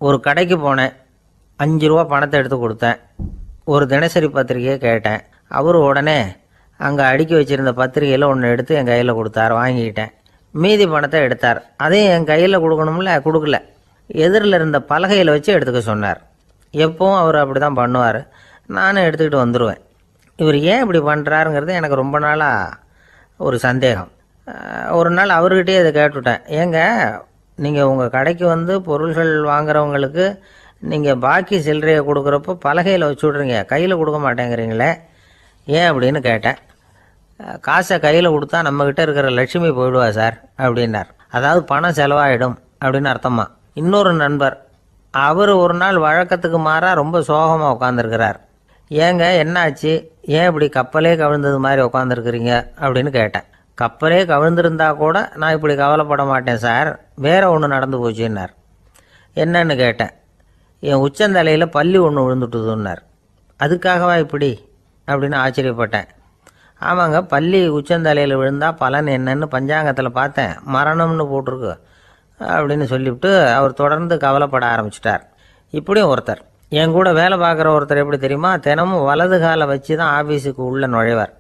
ஒரு கடைக்கு போனேன். 5 ரூபா பணத்தை எடுத்து கொடுத்தேன். ஒரு தினசரி பத்திரிகையை கேட்டேன். அவர் உடனே அங்கே அடுக்கி வச்சுருந்த பத்திரிகையில் ஒன்று எடுத்து என் கையில் கொடுத்தார். வாங்கிக்கிட்டேன். மீதி பணத்தை எடுத்தார். அதையும் என் கையில் கொடுக்கணும்ல, கொடுக்கல. எதிரில் இருந்த பலகையில் வச்சு எடுத்துக்க சொன்னார். எப்பவும் அவர் அப்படி தான் பண்ணுவார். நானும் எடுத்துக்கிட்டு வந்துடுவேன். இவர் ஏன் இப்படி பண்ணுறாருங்கிறது எனக்கு ரொம்ப நாளாக ஒரு சந்தேகம். ஒரு நாள் அவர்கிட்டயே இதை கேட்டுவிட்டேன். ஏங்க, நீங்கள் உங்கள் கடைக்கு வந்து பொருள்கள் வாங்குறவங்களுக்கு நீங்கள் பாக்கி சில்லறையை கொடுக்குறப்போ பலகையில் வச்சு விட்றீங்க, கையில் கொடுக்க மாட்டேங்கிறீங்களே, ஏன் அப்படின்னு கேட்டேன். காசை கையில் கொடுத்தா நம்மக்கிட்ட இருக்கிற லட்சுமி போயிடுவா சார் அப்படின்னார். அதாவது பணம் செலவாயிடும் அப்படின்னு அர்த்தமா. இன்னொரு நண்பர், அவர் ஒரு நாள் வழக்கத்துக்கு மாறாக ரொம்ப சோகமாக உட்காந்துருக்கிறார். ஏங்க என்னாச்சு, ஏன் இப்படி கப்பலே கவிழ்ந்தது மாதிரி உட்காந்துருக்குறீங்க அப்படின்னு கேட்டேன். கப்பலே கவிழ்ந்திருந்தா கூட நான் இப்படி கவலைப்பட மாட்டேன் சார், வேற ஒன்று நடந்து போச்சுன்னார். என்னன்னு கேட்டேன். என் உச்சந்தலையில் பல்லி ஒன்று விழுந்துட்டுதுன்னார். அதுக்காகவா இப்படி அப்படின்னு ஆச்சரியப்பட்டேன். ஆமாங்க, பல்லி உச்சந்தலையில் விழுந்தால் பலன் என்னன்னு பஞ்சாங்கத்தில் பார்த்தேன், மரணம்னு போட்டிருக்கு அப்படின்னு சொல்லிவிட்டு அவர் தொடர்ந்து கவலைப்பட ஆரம்பிச்சிட்டார். இப்படியும் ஒருத்தர், என் கூட வேலை பார்க்குற ஒருத்தர் எப்படி தெரியுமா, தினமும் வலது காலை வச்சு தான் ஆஃபீஸுக்கு உள்ளே நுழைவார்.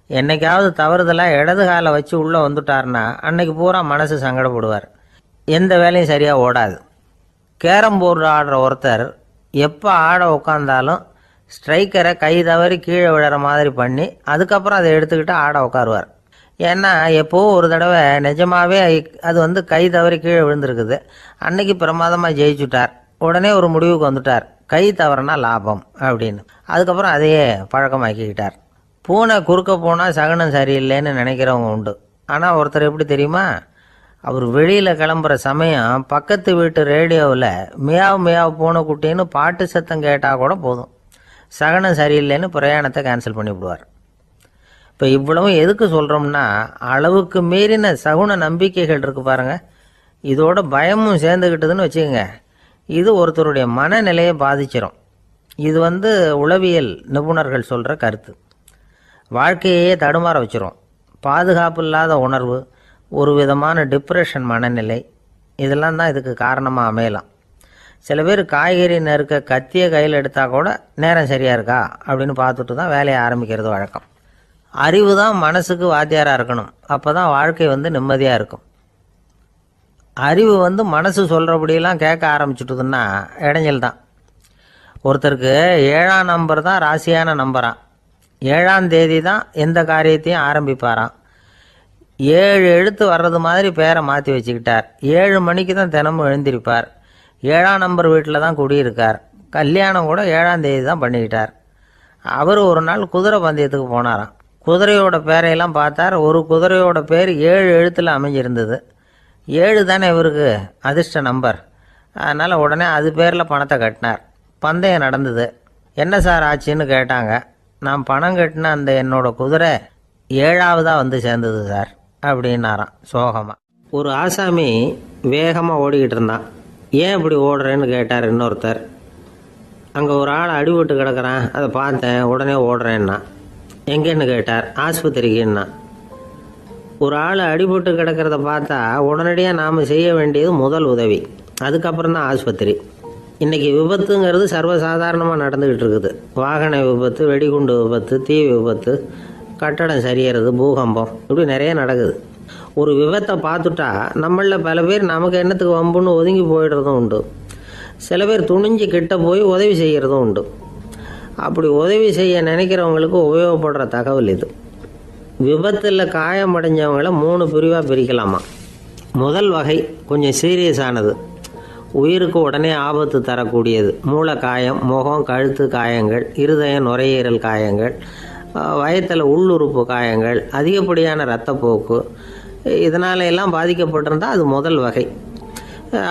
என்னைக்காவது தவறுதலாக இடது காலை வச்சு உள்ளே வந்துட்டார்னா அன்னைக்கு பூரா மனசு சங்கடப்படுவார். எந்த வேலையும் சரியாக ஓடாது. கேரம் போர்டு ஆடுற ஒருத்தர் எப்போ ஆட உட்காந்தாலும் ஸ்ட்ரைக்கரை கை தவறி கீழே விழுற மாதிரி பண்ணி அதுக்கப்புறம் அதை எடுத்துக்கிட்டு ஆட உட்காருவார். ஏன்னா எப்போவோ ஒரு தடவை நிஜமாகவே அது வந்து கை தவறி கீழே விழுந்திருக்குது. அன்னைக்கு பிரமாதமாக ஜெயிச்சுட்டார். உடனே ஒரு முடிவுக்கு வந்துட்டார், கை தவறுனா லாபம் அப்படின்னு. அதுக்கப்புறம் அதையே பழக்கமாக்கிக்கிட்டார். பூனை குறுக்க போனால் சகுனம் சரியில்லைன்னு நினைக்கிறவங்க உண்டு. ஆனால் ஒருத்தர் எப்படி தெரியுமா, அவர் வெளியில் கிளம்புற சமயம் பக்கத்து வீட்டு ரேடியோவில் மியாவ் மியாவ் பூனை குட்டின்னு பாட்டு சத்தம் கேட்டால் கூட போதும், சகனம் சரியில்லைன்னு பிரயாணத்தை கேன்சல் பண்ணிவிடுவார். இப்போ இவ்வளவும் எதுக்கு சொல்கிறோம்னா, அளவுக்கு மீறின சகுன நம்பிக்கைகள் இருக்குது பாருங்கள், இதோட பயமும் சேர்ந்துக்கிட்டதுன்னு வச்சுக்கோங்க, இது ஒருத்தருடைய மனநிலையை பாதிச்சிடும். இது வந்து உளவியல் நிபுணர்கள் சொல்கிற கருத்து. வாழ்க்கையே தடுமாற வச்சிரும். பாதுகாப்பு இல்லாத உணர்வு, ஒரு விதமான டிப்ரெஷன் மனநிலை, இதெல்லாம் தான் இதுக்கு காரணமாக அமையலாம். சில பேர் காய்கறி நறுக்க கத்தியை கையில் எடுத்தால் கூட நேரம் சரியாக இருக்கா அப்படின்னு பார்த்துட்டு தான் வேலையை ஆரம்பிக்கிறது வழக்கம். அறிவு தான் மனசுக்கு வாத்தியாராக இருக்கணும். அப்போ தான் வாழ்க்கை வந்து நிம்மதியாக இருக்கும். அறிவு வந்து மனசு சொல்கிறபடியெல்லாம் கேட்க ஆரம்பிச்சுட்டுதுன்னா இடைஞ்சல் தான். ஒருத்தருக்கு 7ஆம் நம்பர் தான் ராசியான நம்பரான். 7ஆம் தேதி தான் எந்த காரியத்தையும் ஆரம்பிப்பாராம். 7 எழுத்து வர்றது மாதிரி பேரை மாற்றி வச்சுக்கிட்டார். 7 மணிக்கு தான் தினமும் எழுந்திருப்பார். 7ஆம் நம்பர் வீட்டில் தான் குடியிருக்கார். கல்யாணம் கூட 7ஆம் தேதி தான் பண்ணிக்கிட்டார். அவர் ஒரு நாள் குதிரை பந்தயத்துக்கு போனாராம். குதிரையோட பேரையெல்லாம் பார்த்தார். ஒரு குதிரையோட பேர் 7 எழுத்தில் அமைஞ்சிருந்தது. 7 தானே இவருக்கு அதிர்ஷ்ட நம்பர். அதனால் உடனே அது பேரில் பணத்தை கட்டினார். பந்தயம் நடந்தது. என்ன சார் ஆச்சுன்னு கேட்டாங்க. நான் பணம் கட்டின அந்த என்னோட குதிரை 7ஆவதாக வந்து சேர்ந்தது சார் அப்படின்னாராம் சோகமாக. ஒரு ஆசாமி வேகமாக ஓடிக்கிட்டு இருந்தான். ஏன் இப்படி ஓடுறேன்னு கேட்டார் இன்னொருத்தர். அங்கே ஒரு ஆள் அடிபட்டு கிடக்கிறான், அதை பார்த்தேன், உடனே ஓடுறேன்னா. எங்கேன்னு கேட்டார். ஆஸ்பத்திரிக்குன்னா. ஒரு ஆள் அடிபட்டு கிடக்கிறத பார்த்தா உடனடியாக நாம் செய்ய வேண்டியது முதல் உதவி, அதுக்கப்புறம் தான் ஆஸ்பத்திரி. இன்றைக்கி விபத்துங்கிறது சர்வசாதாரணமாக நடந்துக்கிட்டு இருக்குது. வாகன விபத்து, வெடிகுண்டு விபத்து, தீ விபத்து, கட்டடம் சரியறது, பூகம்பம், இப்படி நிறைய நடக்குது. ஒரு விபத்தை பார்த்துட்டா நம்மளில் பல பேர் நமக்கு என்னத்துக்கு வம்புன்னு ஒதுங்கி போயிடுறதும் உண்டு. சில பேர் துணிஞ்சு கிட்ட போய் உதவி செய்கிறதும் உண்டு. அப்படி உதவி செய்ய நினைக்கிறவங்களுக்கு உபயோகப்படுற தகவல் இது. விபத்தில் காயமடைஞ்சவங்களை 3 பிரிவாக பிரிக்கலாமா. முதல் வகை கொஞ்சம் சீரியஸானது, உயிருக்கு உடனே ஆபத்து தரக்கூடியது. மூளை காயம், முகம், கழுத்து காயங்கள், இருதயம், நுரையீரல் காயங்கள், வயத்தில் உள்ளுறுப்பு காயங்கள், அதிகப்படியான இரத்தப்போக்கு, இதனால எல்லாம் பாதிக்கப்பட்டிருந்தால் அது முதல் வகை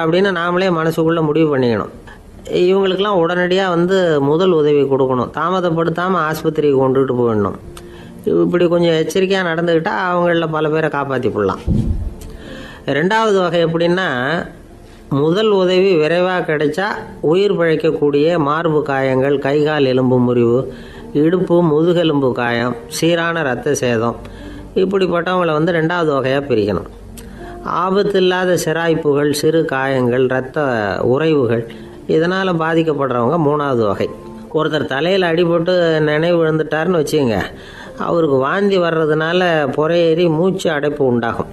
அப்படின்னு நாமளே மனசுக்குள்ளே முடிவு பண்ணிக்கணும். இவங்களுக்கெல்லாம் உடனடியாக வந்து முதல் உதவி கொடுக்கணும். தாமதப்படுத்தாமல் ஆஸ்பத்திரிக்கு கொண்டுகிட்டு போயிடணும். இப்படி கொஞ்சம் எச்சரிக்கையாக நடந்துக்கிட்டால் அவங்களில் பல பேரை காப்பாற்றி போடலாம். 2வது வகை எப்படின்னா, முதல் உதவி விரைவாக கிடைச்சா உயிர் பிழைக்கக்கூடிய மார்பு காயங்கள், கைகால் எலும்பு முறிவு, இடுப்பு முதுகெலும்பு காயம், சீரான இரத்த சேதம், இப்படிப்பட்டவங்களை வந்து 2வது வகையாக பிரிக்கணும். ஆபத்து இல்லாத சிராய்ப்புகள், சிறு காயங்கள், இரத்த உறைவுகள் இதனால் பாதிக்கப்படுறவங்க 3வது வகை. ஒருத்தர் தலையில் அடிபட்டு நினைவு விழுந்துட்டாருன்னு வச்சுங்க, அவருக்கு வாந்தி வர்றதுனால புறையேறி மூச்சு அடைப்பு உண்டாகும்.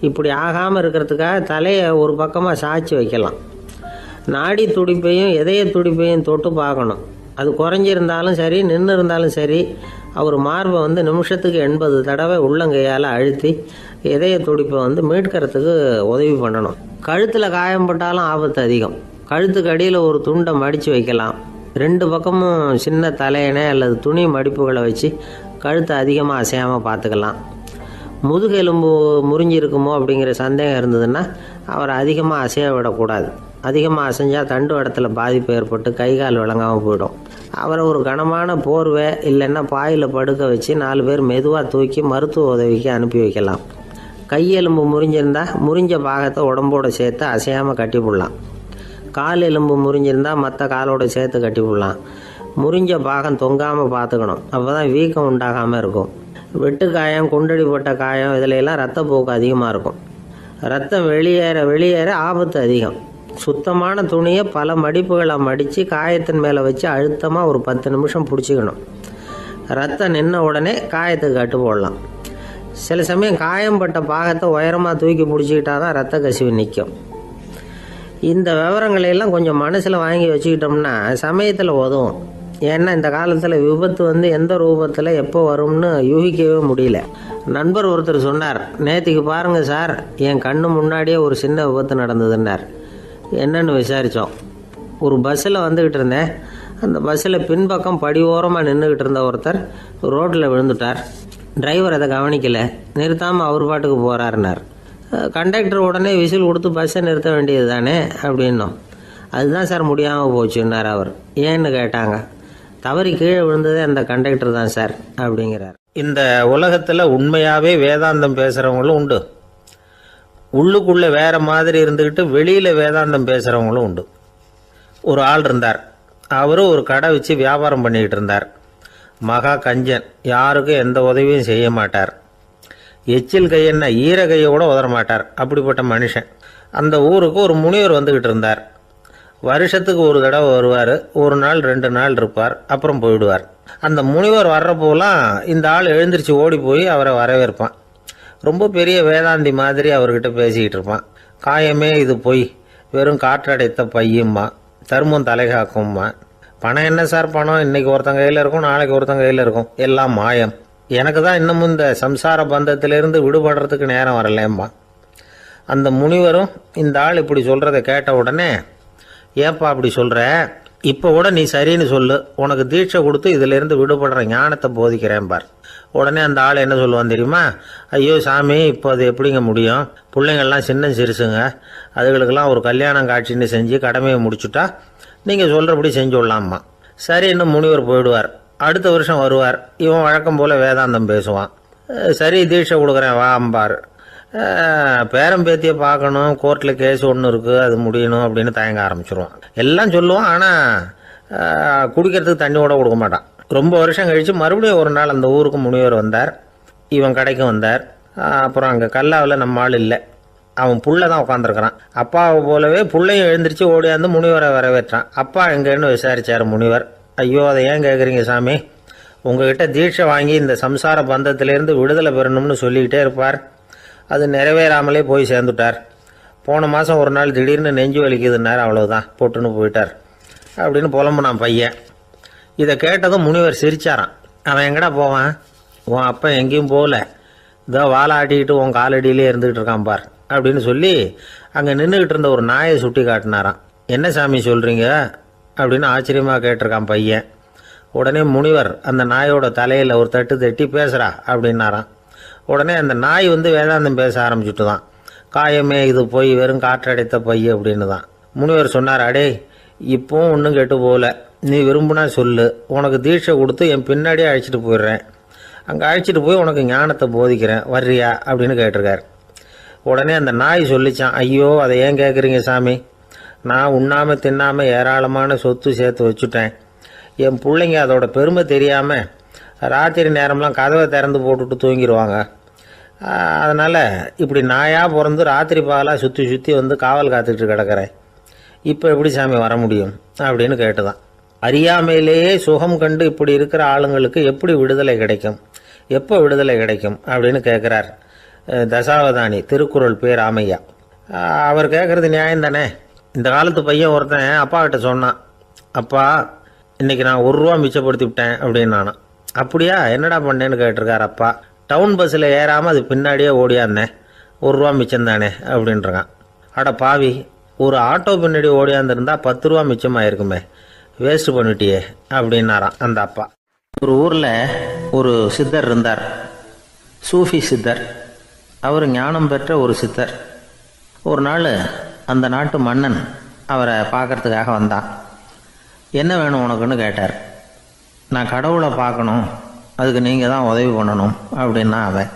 இப்படி ஆகாமல் இருக்கிறதுக்காக தலையை ஒரு பக்கமாக சாய்ச்சி வைக்கலாம். நாடி துடிப்பையும் இதய துடிப்பையும் தொட்டு பார்க்கணும். அது குறைஞ்சிருந்தாலும் சரி, நின்று இருந்தாலும் சரி, அவர் மார்பை நிமிஷத்துக்கு 80 தடவை உள்ளங்கையால் அழுத்தி இதய துடிப்பை மீட்கிறதுக்கு உதவி பண்ணணும். கழுத்தில் காயம்பட்டாலும் ஆபத்து அதிகம். கழுத்துக்கு அடியில் ஒரு துண்டை மடித்து வைக்கலாம். 2 பக்கமும் சின்ன தலையணை அல்லது துணி மடிப்புகளை வச்சு கழுத்தை அதிகமாக அசையாமல் பார்த்துக்கலாம். முதுகெலும்பு முறிஞ்சிருக்குமோ அப்படிங்கிற சந்தேகம் இருந்ததுன்னா அவரை அதிகமாக அசைய விடக்கூடாது. அதிகமாக அசைஞ்சால் தண்டு இடத்துல பாதிப்பு ஏற்பட்டு கை கால் விளங்காமல் போயிடும். அவரை ஒரு கனமான போர்வை இல்லைன்னா பாயில் படுக்க வச்சு 4 பேர் மெதுவாக தூக்கி மருத்துவ உதவிக்கு அனுப்பி வைக்கலாம். கையெலும்பு முறிஞ்சிருந்தால் முறிஞ்ச பாகத்தை உடம்போடு சேர்த்து அசையாமல் கட்டி போடலாம். கால் எலும்பு முறிஞ்சிருந்தால் மற்ற காலோடு சேர்த்து கட்டி போடலாம். முறிஞ்ச பாகம் தொங்காமல் பார்த்துக்கணும். அப்போ தான் வீக்கம் உண்டாகாமல் இருக்கும். வெட்டு காயம், குண்டடிப்பட்ட காயம் இதிலெல்லாம் ரத்தப்போக்கு அதிகமாக இருக்கும். ரத்தம் வெளியேற ஆபத்து அதிகம். சுத்தமான துணியை பல மடிப்புகளை மடித்து காயத்தின் மேலே வச்சு அழுத்தமாக ஒரு 10 நிமிஷம் பிடிச்சிக்கணும். ரத்தம் நின்ன உடனே காயத்துக்கு கட்டு போடலாம். சில சமயம் காயம்பட்ட பாகத்தை உயரமாக தூக்கி பிடிச்சிக்கிட்டா தான் ரத்த கசிவு நிற்கும். இந்த விவரங்களையெல்லாம் கொஞ்சம் மனசில் வாங்கி வச்சுக்கிட்டோம்னா சமயத்தில் உதவும். ஏன்னா இந்த காலத்தில் விபத்து எந்த ரூபத்தில் எப்போ வரும்னு யூகிக்கவே முடியல. நண்பர் ஒருத்தர் சொன்னார், நேற்றுக்கு பாருங்கள் சார், என் கண்ணு முன்னாடியே ஒரு சின்ன விபத்து நடந்ததுன்னார். என்னன்னு விசாரித்தோம். ஒரு பஸ்ஸில் வந்துக்கிட்டு இருந்தேன். அந்த பஸ்ஸில் பின்பக்கம் படி ஓரமாக நின்றுக்கிட்டு இருந்த ஒருத்தர் ரோட்டில் விழுந்துட்டார். டிரைவர் அதை கவனிக்கலை, நிறுத்தாமல் அவர் பாட்டுக்கு போகிறாருனார். கண்டக்டர் உடனே விசில் கொடுத்து பஸ்ஸை நிறுத்த வேண்டியது தானே அப்படின்னோம். அதுதான் சார் முடியாமல் போச்சுன்னார் அவர். ஏன்னு கேட்டாங்க. தவறி கீழே விழுந்ததே அந்த கண்டக்டர் தான் சார் அப்படிங்கிறார். இந்த உலகத்தில் உண்மையாகவே வேதாந்தம் பேசுகிறவங்களும் உண்டு. உள்ளுக்குள்ளே வேறு மாதிரி இருந்துக்கிட்டு வெளியில் வேதாந்தம் பேசுகிறவங்களும் உண்டு. ஒரு ஆள் இருந்தார். அவர் ஒரு கடை வச்சு வியாபாரம் பண்ணிக்கிட்டு இருந்தார். மகா கஞ்சன், யாருக்கும் எந்த உதவியும் செய்ய மாட்டார். எச்சில் கையென்ன ஈர கையை கூட உதற மாட்டார். அப்படிப்பட்ட மனுஷன். அந்த ஊருக்கு ஒரு முனிவர் வந்துக்கிட்டு இருந்தார். வருஷத்துக்கு ஒரு தடவை வருவார். 1 நாள் 2 நாள் இருப்பார், அப்புறம் போயிடுவார். அந்த முனிவர் வர்றப்போலாம் இந்த ஆள் எழுந்திரிச்சு ஓடி போய் அவரை வரவேற்பான். ரொம்ப பெரிய வேதாந்தி மாதிரி அவர்கிட்ட பேசிக்கிட்டு இருப்பான். காயமே இது பொய், வெறும் காற்றடைத்த பையும்மா, தர்மம் தலைகாக்கும்மா. பணம் என்ன சார் பணம், இன்னைக்கு ஒருத்தன் கையில் இருக்கும், நாளைக்கு ஒருத்தன் கையில் இருக்கும், எல்லாம் மாயம். எனக்கு தான் இன்னமும் இந்த சம்சார பந்தத்திலிருந்து விடுபடுறதுக்கு நேரம் வரலேம்மா. அந்த முனிவரும் இந்த ஆள் இப்படி சொல்கிறத கேட்ட உடனே, ஏப்பா அப்படி சொல்கிற, இப்போ கூட நீ சரின்னு சொல்லு, உனக்கு தீட்சை கொடுத்து இதிலேருந்து விடுபடுற ஞானத்தை போதிக்கிறேன் பார். உடனே அந்த ஆள் என்ன சொல்லுவான் தெரியுமா? ஐயோ சாமி, இப்போ அது எப்படிங்க முடியும்? பிள்ளைங்கள்லாம் சின்ன சிறுசுங்க, அதுகளுக்கெல்லாம் ஒரு கல்யாணம் காட்சின்னு செஞ்சு கடமையை முடிச்சுட்டா நீங்கள் சொல்கிறபடி செஞ்சு விடலாம்மா. சரி, இன்னும் முனிவர் போயிடுவார். அடுத்த வருஷம் வருவார். இவன் வழக்கம் போல் வேதாந்தம் பேசுவான். சரி, தீட்சை கொடுக்குறேன் வா அம்பார். பேரம்பேத்தியை பார்க்கணும், கோர்ட்டில் கேஸ் ஒன்று இருக்குது, அது முடியணும் அப்படின்னு தயங்க ஆரம்பிச்சிருவான். எல்லாம் சொல்லுவான், ஆனால் குடிக்கிறதுக்கு தண்ணி கூட கொடுக்க மாட்டான். ரொம்ப வருஷம் கழித்து மறுபடியும் ஒரு நாள் அந்த ஊருக்கு முனிவர் வந்தார். இவன் கடைக்கும் வந்தார். அப்புறம் அங்கே கல்லாவில் நம்ம ஆள் இல்லை, அவன் புள்ள தான் உட்காந்துருக்கிறான். அப்பாவை போலவே புள்ளையும் எழுந்திரிச்சு ஓடியாந்து முனிவரை வரவேற்றான். அப்பா எங்கேன்னு விசாரித்தார் முனிவர். ஐயோ, அதை ஏன் கேட்குறீங்க சாமி, உங்ககிட்ட தீட்சை வாங்கி இந்த சம்சார பந்தத்திலேருந்து விடுதலை பெறணும்னு சொல்லிக்கிட்டே இருப்பார். அது நிறைவேறாமலே போய் சேர்ந்துட்டார். போன மாதம் ஒரு நாள் திடீர்னு நெஞ்சு வலிக்குதுன்னார், அவ்வளோதான் போட்டுன்னு போயிட்டார் அப்படின்னு புலம்புனான் பையன். இதை கேட்டதும் முனிவர் சிரிச்சாரான். அவன் எங்கடா போவான், உன் அப்பா எங்கேயும் போகல, இதோ வாழை ஆட்டிக்கிட்டு உன் காலடியிலே இருந்துக்கிட்டு இருக்கான் பார் அப்படின்னு சொல்லி அங்கே நின்றுக்கிட்டு இருந்த ஒரு நாயை சுட்டி காட்டினாரான். என்ன சாமி சொல்கிறீங்க அப்படின்னு ஆச்சரியமாக கேட்டிருக்கான் பையன். உடனே முனிவர் அந்த நாயோட தலையில் ஒரு தட்டு தட்டி பேசுகிறா அப்படின்னாரான். உடனே அந்த நாய் வேதாந்தம் பேச ஆரம்பிச்சுட்டு தான். காயமே இது போய் வெறும் காற்றடைத்த பை அப்படின்னு தான். முனிவர் சொன்னார், அடே இப்போவும் ஒன்றும் கெட்டு போகல, நீ விரும்புனா சொல்லு, உனக்கு தீட்சை கொடுத்து என் பின்னாடியே அழைச்சிட்டு போயிடுறேன், அங்கே அழைச்சிட்டு போய் உனக்கு ஞானத்தை போதிக்கிறேன், வர்றியா அப்படின்னு கேட்டிருக்கார். உடனே அந்த நாய் சொல்லிச்சான், ஐயோ அதை ஏன் கேட்குறீங்க சாமி, நான் உண்ணாமல் தின்னாமல் ஏராளமான சொத்து சேர்த்து வச்சுட்டேன். என் பிள்ளைங்க அதோட பெருமை தெரியாமல் ராத்திரி நேரம்லாம் கதவை திறந்து போட்டுட்டு தூங்கிடுவாங்க. அதனால் இப்படி நாயாக பிறந்து ராத்திரி பகலாக சுற்றி சுற்றி வந்து காவல் காத்துக்கிட்டு கிடக்கிறேன். இப்போ எப்படி சாமி வர முடியும் அப்படின்னு கேட்டுதான். அறியாமையிலேயே சுகம் கண்டு இப்படி இருக்கிற ஆளுங்களுக்கு எப்படி விடுதலை கிடைக்கும், எப்போ விடுதலை கிடைக்கும் அப்படின்னு கேட்குறார் தசாவதானி திருக்குறள் பேர் ராமையா. அவர் கேட்குறது நியாயம் தானே. இந்த காலத்து பையன் ஒருத்தன் அப்பா கிட்ட சொன்னான், அப்பா இன்றைக்கி நான் 1 ரூபா மிச்சப்படுத்தி விட்டேன் அப்படின்னு. நானும் அப்படியா என்னடா பண்ணேன்னு கேட்டிருக்கார் அப்பா. டவுன் பஸ்ஸில் ஏறாமல் அது பின்னாடியே ஓடியாந்தேன், 1 ரூபா மிச்சம் தானே அப்படின்றான். அட பாவி, ஒரு ஆட்டோ பின்னாடி ஓடியாந்துருந்தா 10 ரூபா மிச்சமாயிருக்குமே, வேஸ்ட் பண்ணிட்டியே அப்படின்னாரான் அந்த அப்பா. ஒரு ஊரில் ஒரு சித்தர் இருந்தார், சூஃபி சித்தர். அவர் ஞானம் பெற்ற ஒரு சித்தர். ஒரு நாள் அந்த நாட்டு மன்னன் அவரை பார்க்கறதுக்காக வந்தான். என்ன வேணும் உனக்குன்னு கேட்டார். நான் கடவுளை பார்க்கணும், அதுக்கு நீங்கள் தான் உதவி பண்ணணும் அப்படின்னா அவன்.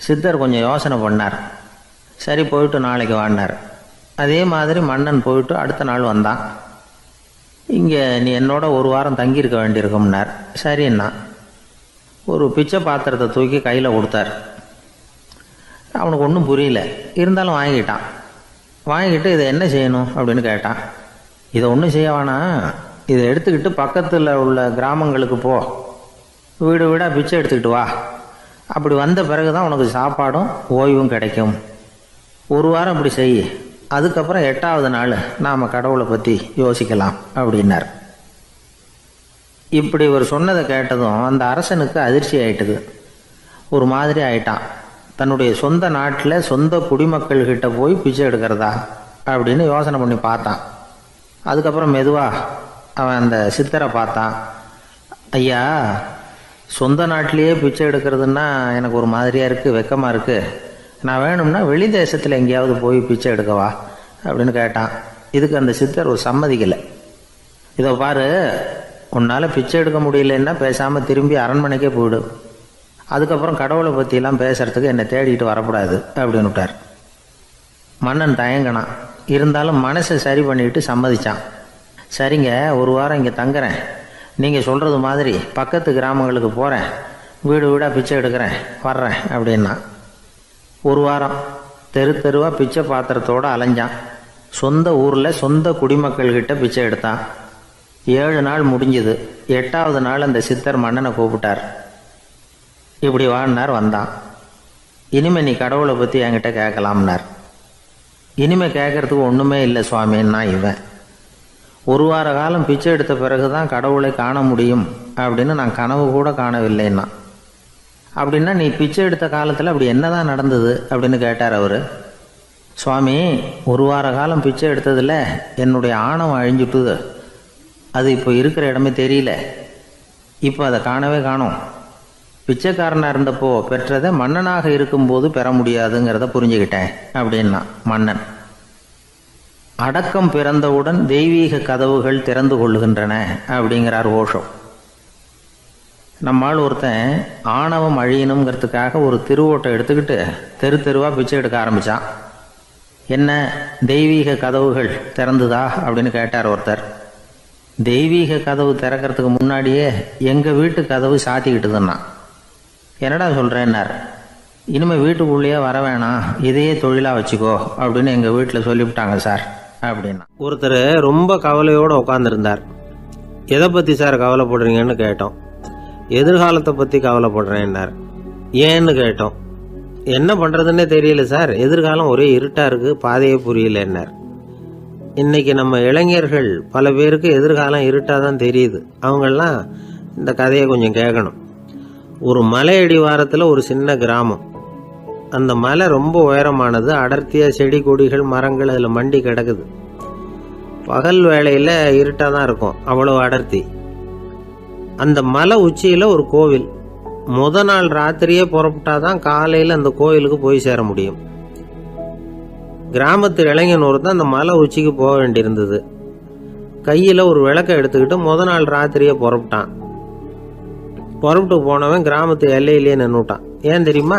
சித்தர் கொஞ்சம் யோசனை பண்ணார். சரி போயிட்டு நாளைக்கு வாடினார். அதே மாதிரி மன்னன் போயிட்டு அடுத்த நாள் வந்தான். இங்கே நீ என்னோட 1 வாரம் தங்கியிருக்க வேண்டியிருக்கும்னார். சரின்னா ஒரு பிச்சை பாத்திரத்தை தூக்கி கையில் கொடுத்தார். அவனுக்கு ஒன்றும் புரியல, இருந்தாலும் வாங்கிட்டான். வாங்கிட்டு இதை என்ன செய்யணும் அப்படின்னு கேட்டான். இதை ஒன்றும் செய்ய வேணாம், இதை எடுத்துக்கிட்டு பக்கத்தில் உள்ள கிராமங்களுக்கு போ, வீடு வீடாக பிச்சை எடுத்துக்கிட்டு வா. அப்படி வந்த பிறகு தான் உனக்கு சாப்பாடும் ஓய்வும் கிடைக்கும். 1 வாரம் இப்படி செய், அதுக்கப்புறம் 8வது நாள் நாம் கடவுளை பற்றி யோசிக்கலாம் அப்படின்னார். இப்படி இவர் சொன்னதை கேட்டதும் அந்த அரசனுக்கு அதிர்ச்சி ஆயிட்டுது. ஒரு மாதிரி ஆயிட்டான். தன்னுடைய சொந்த நாட்டில் சொந்த குடிமக்கள்கிட்ட போய் பிச்சை எடுக்கிறதா அப்படின்னு யோசனை பண்ணி பார்த்தான். அதுக்கப்புறம் மெதுவாக அவன் அந்த சித்தரை பார்த்தான். ஐயா, சொந்த நாட்டிலேயே பிச்சை எடுக்கிறதுன்னா எனக்கு ஒரு மாதிரியாக இருக்குது, வெக்கமாக இருக்குது. நான் வேணும்னா வெளி தேசத்தில் எங்கேயாவது போய் பிச்சை எடுக்கவா அப்படின்னு கேட்டான். இதுக்கு அந்த சித்தர் ஒரு சம்மதிக்கலை. இதை பாரு, உன்னால் பிச்சை எடுக்க முடியலன்னா பேசாமல் திரும்பி அரண்மனைக்கே போயிடு, அதுக்கப்புறம் கடவுளை பற்றியெல்லாம் பேசுகிறதுக்கு என்னை தேடிட்டு வரக்கூடாது அப்படின்னு விட்டார். மன்னன் தயங்கினான். இருந்தாலும் மனசை சரி பண்ணிட்டு சம்மதிச்சான். சரிங்க, 1 வாரம் இங்கே தங்குறேன், நீங்கள் சொல்கிறது மாதிரி பக்கத்து கிராமங்களுக்கு போகிறேன், வீடு வீடாக பிச்சை எடுக்கிறேன், வர்றேன் அப்படின்னா. 1 வாரம் தெரு தெருவாக பிச்சை பாத்திரத்தோடு அலைஞ்சான். சொந்த ஊரில் சொந்த குடிமக்கள்கிட்ட பிச்சை எடுத்தான். 7 நாள் முடிஞ்சுது. 8வது நாள் அந்த சித்தர் மன்னனை கூப்பிட்டார். இப்படி வாழ்னார். வந்தான். இனிமே நீ கடவுளை பற்றி என்கிட்ட கேட்கலாம்னார். இனிமே கேட்கறதுக்கு ஒன்றுமே இல்லை சுவாமின்னா இவன். 1 வார காலம் பிச்சை எடுத்த பிறகு தான் கடவுளை காண முடியும் அப்படின்னு நான் கனவு கூட காணவில்லைன்னா. அப்படின்னா நீ பிச்சை எடுத்த காலத்தில் அப்படி என்னதான் நடந்தது அப்படின்னு கேட்டார் அவர். சுவாமி, 1 வார காலம் பிச்சை எடுத்ததில் என்னுடைய ஆணவம் அழிஞ்சுட்டுது. அது இப்போ இருக்கிற இடமே தெரியல. இப்போ அதை காணவே காணோம். பிச்சைக்காரனாக இருந்தப்போ பெற்றதை மன்னனாக இருக்கும்போது பெற முடியாதுங்கிறத புரிஞ்சுக்கிட்டேன் அப்படின்னா மன்னன். அடக்கம் பிறந்தவுடன் தெய்வீக கதவுகள் திறந்து கொள்ளுகின்றன அப்படிங்கிறார் ஓஷோ. நம்மால் ஒருத்தன் ஆணவம் அழியணுங்கிறதுக்காக ஒரு திருவோட்டை எடுத்துக்கிட்டு தெரு தெருவாக பிச்சை எடுக்க ஆரம்பித்தான். என்ன தெய்வீக கதவுகள் திறந்துதா அப்படின்னு கேட்டார் ஒருத்தர். தெய்வீக கதவு திறக்கிறதுக்கு முன்னாடியே எங்கள் வீட்டு கதவு சாத்திக்கிட்டுதுன்னா. என்னடா சொல்கிறேன்னார். இனிமேல் வீட்டுக்குள்ளேயே வர வேணாம், இதையே தொழிலாக வச்சுக்கோ அப்படின்னு எங்கள் வீட்டில் சொல்லிவிட்டாங்க சார் அப்படின்னா. ஒருத்தர் ரொம்ப கவலையோடு உட்காந்துருந்தார். எதை பற்றி சார் கவலைப்படுறீங்கன்னு கேட்டோம். எதிர்காலத்தை பற்றி கவலைப்படுறேன்னார். ஏன்னு கேட்டோம். என்ன பண்ணுறதுன்னே தெரியல சார், எதிர்காலம் ஒரே இருட்டாக இருக்குது, பாதையே புரியலன்னார். இன்றைக்கி நம்ம இளைஞர்கள் பல பேருக்கு எதிர்காலம் இருட்டாக தான் தெரியுது. அவங்கெல்லாம் இந்த கதையை கொஞ்சம் கேட்கணும். ஒரு மலை அடிவாரத்தில் ஒரு சின்ன கிராமம். அந்த மலை ரொம்ப உயரமானது. அடர்த்தியாக செடி கொடிகள் மரங்கள் அதில் மண்டி கிடக்குது. பகல் வேளையில் இருட்டாக தான் இருக்கும், அவ்வளோ அடர்த்தி. அந்த மலை உச்சியில் ஒரு கோவில். நாள் ராத்திரியே புறப்பட்டாதான் காலையில் அந்த கோவிலுக்கு போய் சேர முடியும். கிராமத்து இளைஞன் ஒருத்தன் அந்த மலை உச்சிக்கு போக வேண்டியிருந்தது. கையில் ஒரு விளக்கை எடுத்துக்கிட்டு நாள் ராத்திரியே புறப்பட்டான். புறப்பட்டு போனவன் கிராமத்து எல்லையிலேயே நின்றுட்டான். ஏன் தெரியுமா?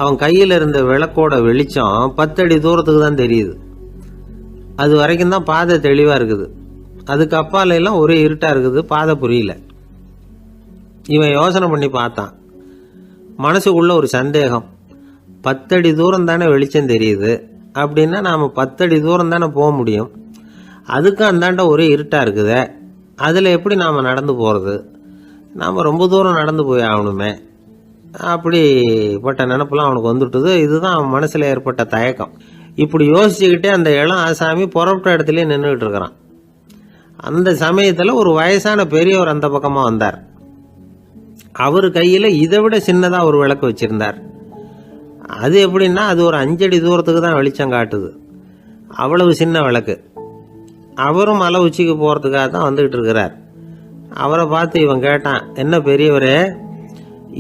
அவன் கையில் இருந்த விளக்கோட வெளிச்சம் 10 அடி தூரத்துக்கு தான் தெரியுது. அது வரைக்கும் தான் பாதை தெளிவாக இருக்குது. அதுக்கு அப்பால எல்லாம் ஒரே இருட்டாக இருக்குது, பாதை புரியல. இவன் யோசனை பண்ணி பார்த்தான். மனசுக்குள்ள ஒரு சந்தேகம், 10 அடி தூரம் தானே வெளிச்சம் தெரியுது, அப்படின்னா நாம் 10 அடி தூரம் தானே போக முடியும், அதுக்கும் அந்தாண்ட ஒரே இருட்டாக இருக்குதே, அதில் எப்படி நாம் நடந்து போகிறது, நாம் ரொம்ப தூரம் நடந்து போய் ஆகணுமே, அப்படிப்பட்ட நினப்பெல்லாம் அவனுக்கு வந்துவிட்டது. இதுதான் அவன் மனசில் ஏற்பட்ட தயக்கம். இப்படி யோசிச்சுக்கிட்டே அந்த இளம் ஆசாமி புறப்பட்ட இடத்துலேயே நின்றுக்கிட்டு இருக்கிறான். அந்த சமயத்தில் ஒரு வயசான பெரியவர் அந்த பக்கமாக வந்தார். அவர் கையில் இதை விட சின்னதாக ஒரு விளக்கு வச்சுருந்தார். அது எப்படின்னா அது ஒரு 5 அடி தூரத்துக்கு தான் வெளிச்சம் காட்டுது, அவ்வளவு சின்ன விளக்கு. அவரும் மலை உச்சிக்கு போகிறதுக்காக தான் வந்துக்கிட்டு இருக்கிறார். அவரை பார்த்து இவன் கேட்டான், என்ன பெரியவரே,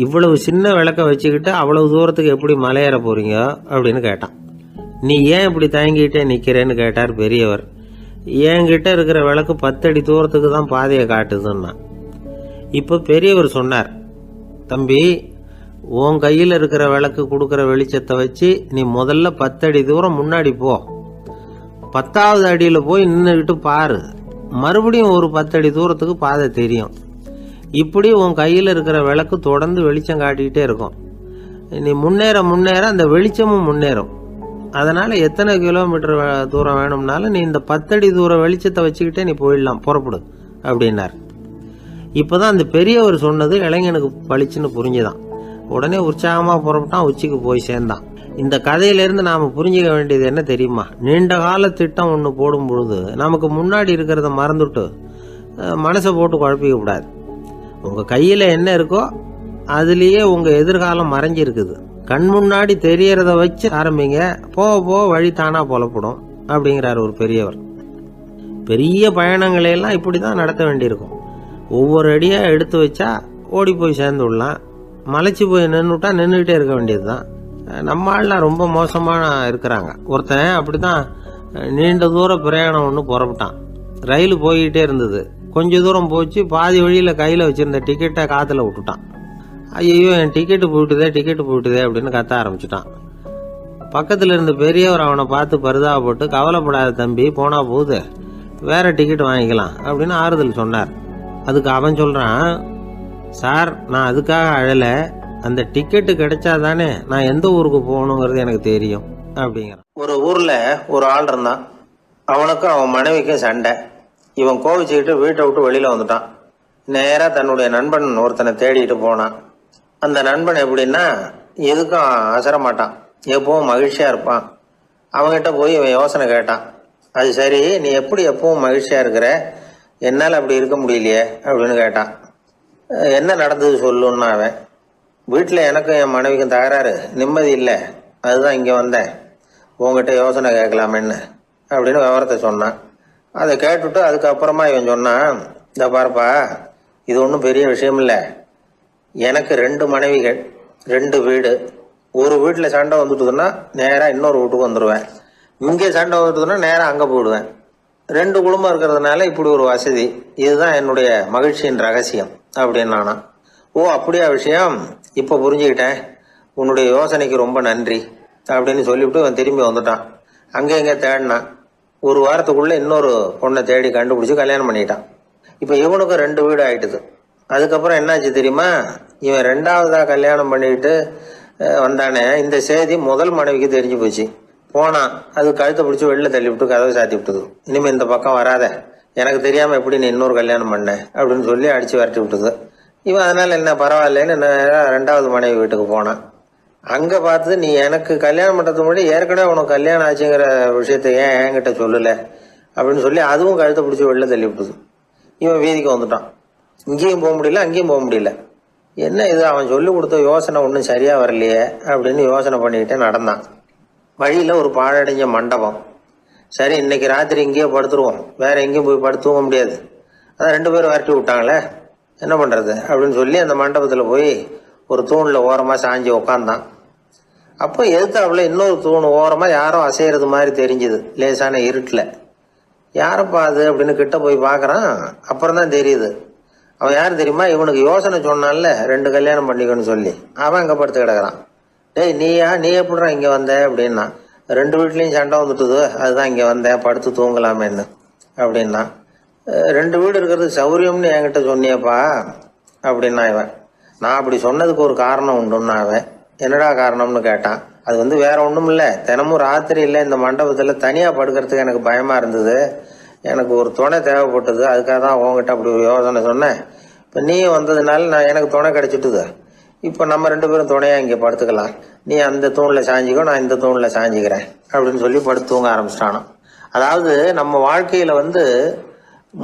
இவ்வளவு சின்ன விளக்க வச்சுக்கிட்டு அவ்வளவு தூரத்துக்கு எப்படி மலையேற போகிறீங்க அப்படின்னு கேட்டான். நீ ஏன் இப்படி தயங்கிட்டே நிற்கிறேன்னு கேட்டார் பெரியவர். என்கிட்ட இருக்கிற விளக்கு 10 அடி தூரத்துக்கு தான் பாதையை காட்டுதுன்னா. இப்போ பெரியவர் சொன்னார், தம்பி, உன் கையில் இருக்கிற விளக்கு கொடுக்குற வெளிச்சத்தை வச்சு நீ முதல்ல 10 அடி தூரம் முன்னாடி போ, 10வது அடியில் போய் நின்றுக்கிட்டு பாரு, மறுபடியும் ஒரு 10 அடி தூரத்துக்கு பாதை தெரியும். இப்படி உன் கையில் இருக்கிற விளக்கு தொடர்ந்து வெளிச்சம் காட்டிக்கிட்டே இருக்கும். நீ முன்னேற முன்னேற அந்த வெளிச்சமும் முன்னேறும். அதனால் எத்தனை கிலோமீட்டர் தூரம் வேணும்னாலும் நீ இந்த 10 அடி தூரம் வெளிச்சத்தை வச்சுக்கிட்டே நீ போயிடலாம், புறப்படு அப்படின்னார். இப்போ தான் அந்த பெரியவர் சொன்னது இளைஞனுக்கு பளிச்சுன்னு புரிஞ்சுதான். உடனே உற்சாகமாக புறப்பட்டான், உச்சிக்கு போய் சேர்ந்தான். இந்த கதையிலேருந்து நாம் புரிஞ்சிக்க வேண்டியது என்ன தெரியுமா? நீண்ட கால திட்டம் ஒன்று போடும் பொழுது நமக்கு முன்னாடி இருக்கிறத மறந்துட்டு மனசை போட்டு குழப்பிக்க கூடாது. உங்கள் கையில் என்ன இருக்கோ அதுலேயே உங்கள் எதிர்காலம் மறைஞ்சிருக்குது. கண் முன்னாடி தெரியறத வச்சு ஆரம்பிங்க, போக போக வழி தானாக புலப்படும் அப்படிங்கிறார் ஒரு பெரியவர். பெரிய பயணங்களையெல்லாம் இப்படி தான் நடத்த வேண்டியிருக்கும். ஒவ்வொரு அடியாக எடுத்து வச்சா ஓடி போய் சேர்ந்து விடலாம், மலைச்சி போய் நின்றுட்டா நின்றுக்கிட்டே இருக்க வேண்டியது தான். நம்ம ஆள்லாம் ரொம்ப மோசமாக இருக்கிறாங்க. ஒருத்தன் அப்படி தான் நீண்ட தூர பிரயாணம் ஒன்று புறப்பட்டான். ரயில் போய்கிட்டே இருந்தது. கொஞ்சம் தூரம் போச்சு, பாதி வழியில் கையில் வச்சுருந்த டிக்கெட்டை காற்றுல விட்டுட்டான். ஐயோ, என் டிக்கெட்டு போயிட்டுதே அப்படின்னு கத்த ஆரம்பிச்சிட்டான். பக்கத்தில் இருந்த பெரியவர் அவனை பார்த்து பரிதாபப்பட்டு, கவலைப்படாத தம்பி, போனால் போகுது, வேற டிக்கெட் வாங்கிக்கலாம் அப்படின்னு ஆறுதல் சொன்னார். அதுக்கு அவன் சொல்கிறான், சார், நான் அதுக்காக அழலை, அந்த டிக்கெட்டு கிடைச்சா தானே நான் எந்த ஊருக்கு போகணுங்கிறது எனக்கு தெரியும் அப்படிங்கிறான். ஒரு ஊரில் ஒரு ஆள் இருந்தான். அவனுக்கும் அவன் மனைவிக்கும் சண்டை. இவன் கோவிச்சுக்கிட்டு வீட்டை விட்டு வெளியில் வந்துட்டான். நேராக தன்னுடைய நண்பன் ஒருத்தனை தேடிட்டு போனான். அந்த நண்பன் எப்படின்னா எதுக்கும் அசரமாட்டான், எப்பவும் மகிழ்ச்சியாக இருப்பான். அவங்ககிட்ட போய் இவன் யோசனை கேட்டான். அது சரி, நீ எப்படி எப்பவும் மகிழ்ச்சியாக இருக்கிற, என்னால் அப்படி இருக்க முடியலையே அப்படின்னு கேட்டான். என்ன நடந்தது சொல்லுன்னா அவன், வீட்டில் எனக்கும் என் மனைவிக்கும் தகராறு, நிம்மதி இல்லை, அதுதான் இங்கே வந்தேன், உங்ககிட்ட யோசனை கேட்கலாமேன்னு அப்படின்னு விவரத்தை சொன்னான். அதை கேட்டுவிட்டு அதுக்கப்புறமா இவன் சொன்னான், இந்த பாருப்பா, இது ஒன்றும் பெரிய விஷயம் இல்லை, எனக்கு 2 மனைவிகள், 2 வீடு. ஒரு வீட்டில் சண்டை வந்துட்டுதுன்னா நேராக இன்னொரு வீட்டுக்கு வந்துடுவேன், இங்கே சண்டை வந்துட்டுதுன்னா நேராக அங்கே போயிடுவேன். 2 குடும்பம் இருக்கிறதுனால இப்படி ஒரு வசதி, இதுதான் என்னுடைய மகிழ்ச்சியின் ரகசியம் அப்படின்னு நானா. ஓ, அப்படியா விஷயம், இப்போ புரிஞ்சுக்கிட்டேன், உன்னுடைய யோசனைக்கு ரொம்ப நன்றி அப்படின்னு சொல்லிவிட்டு இவன் திரும்பி வந்துட்டான். அங்கே இங்கே தேடினான். ஒரு வாரத்துக்குள்ளே இன்னொரு பொண்ணை தேடி கண்டுபிடிச்சி கல்யாணம் பண்ணிட்டான். இப்போ இவனுக்கும் 2 வீடு ஆகிட்டுது. அதுக்கப்புறம் என்னாச்சு தெரியுமா, இவன் 2வதாக கல்யாணம் பண்ணிக்கிட்டு வந்தானே, இந்த செய்தி முதல் மனைவிக்கு தெரிஞ்சு போச்சு. போனான், அது கழுத்தை பிடிச்சி வெளில தள்ளி விட்டு கதவை சாத்தி விட்டுது. இனிமேல் இந்த பக்கம் வராத, எனக்கு தெரியாமல் எப்படி நீ இன்னொரு கல்யாணம் பண்ண அப்படின்னு சொல்லி அடித்து விரட்டி விட்டுது. இவன் அதனால் என்ன பரவாயில்லன்னு 2வது மனைவி வீட்டுக்கு போனான். அங்கே பார்த்து, நீ எனக்கு கல்யாணம் பண்ணுறதுக்கு முன்னாடி ஏற்கனவே உனக்கு கல்யாணம் ஆச்சுங்கிற விஷயத்த ஏன் என்கிட்ட சொல்லலை அப்படின்னு சொல்லி அதுவும் கழுத்தை பிடிச்சி வெளில தள்ளி விட்டுது. இவன் வீதிக்கு வந்துட்டான். இங்கேயும் போக முடியல, அங்கேயும் போக முடியல. என்ன இது, அவன் சொல்லி கொடுத்த யோசனை ஒன்றும் சரியாக வரலையே அப்படின்னு யோசனை பண்ணிக்கிட்டே நடந்தான். வழியில் ஒரு பாழடைஞ்ச மண்டபம். சரி, இன்னைக்கு ராத்திரி இங்கேயே படுத்துருவோம், வேற எங்கேயும் போய் படுத்து தூங்க முடியாது, அதான் 2 பேரும் விரட்டி விட்டாங்களே, என்ன பண்ணுறது அப்படின்னு சொல்லி அந்த மண்டபத்தில் போய் ஒரு தூணில் ஓரமாக சாஞ்சி உக்காந்தான். அப்போ எதிர்த்தாப்புல இன்னொரு தூண் ஓரமாக யாரோ அசைகிறது மாதிரி தெரிஞ்சுது, லேசான இருட்டில். யாரப்பா அது அப்படின்னு கிட்ட போய் பார்க்குறான். அப்புறம் தான் தெரியுது, அவன் யார் தெரியுமா, இவனுக்கு யோசனை சொன்னான்ல 2 கல்யாணம் பண்ணிக்கணும்னு சொல்லி, அவன் அங்கே படுத்து கிடக்குறான். டேய், நீ எப்படிறா இங்கே வந்த அப்படின்னா, 2 வீட்லேயும் சண்டை வந்துட்டுது, அதுதான் இங்கே வந்தேன், படுத்து தூங்கலாமேன்னு அப்படின்னா. 2 வீடு இருக்கிறது சௌரியம்னு என்கிட்ட சொன்னியப்பா அப்படின்னா இவன். நான் அப்படி சொன்னதுக்கு ஒரு காரணம் உண்டுன்னு அவன். என்னடா காரணம்னு கேட்டான். அது வேற ஒன்றும் இல்லை, தினமும் ராத்திரியில் இந்த மண்டபத்தில் தனியாக படுக்கிறதுக்கு எனக்கு பயமாக இருந்தது, எனக்கு ஒரு துணை தேவைப்பட்டது, அதுக்காக தான் உங்ககிட்ட அப்படி ஒரு யோசனை சொன்னேன். இப்போ நீயும் வந்ததுனால எனக்கு துணை கிடைச்சிட்டுது. இப்போ நம்ம 2 பேரும் துணையாக இங்கே படுத்துக்கலாம், நீ அந்த தூணில் சாஞ்சிக்கோ, நான் இந்த தூணில் சாஞ்சிக்கிறேன் அப்படின்னு சொல்லி படுத்து தூங்க ஆரம்பிச்சிட்டானோ. அதாவது நம்ம வாழ்க்கையில்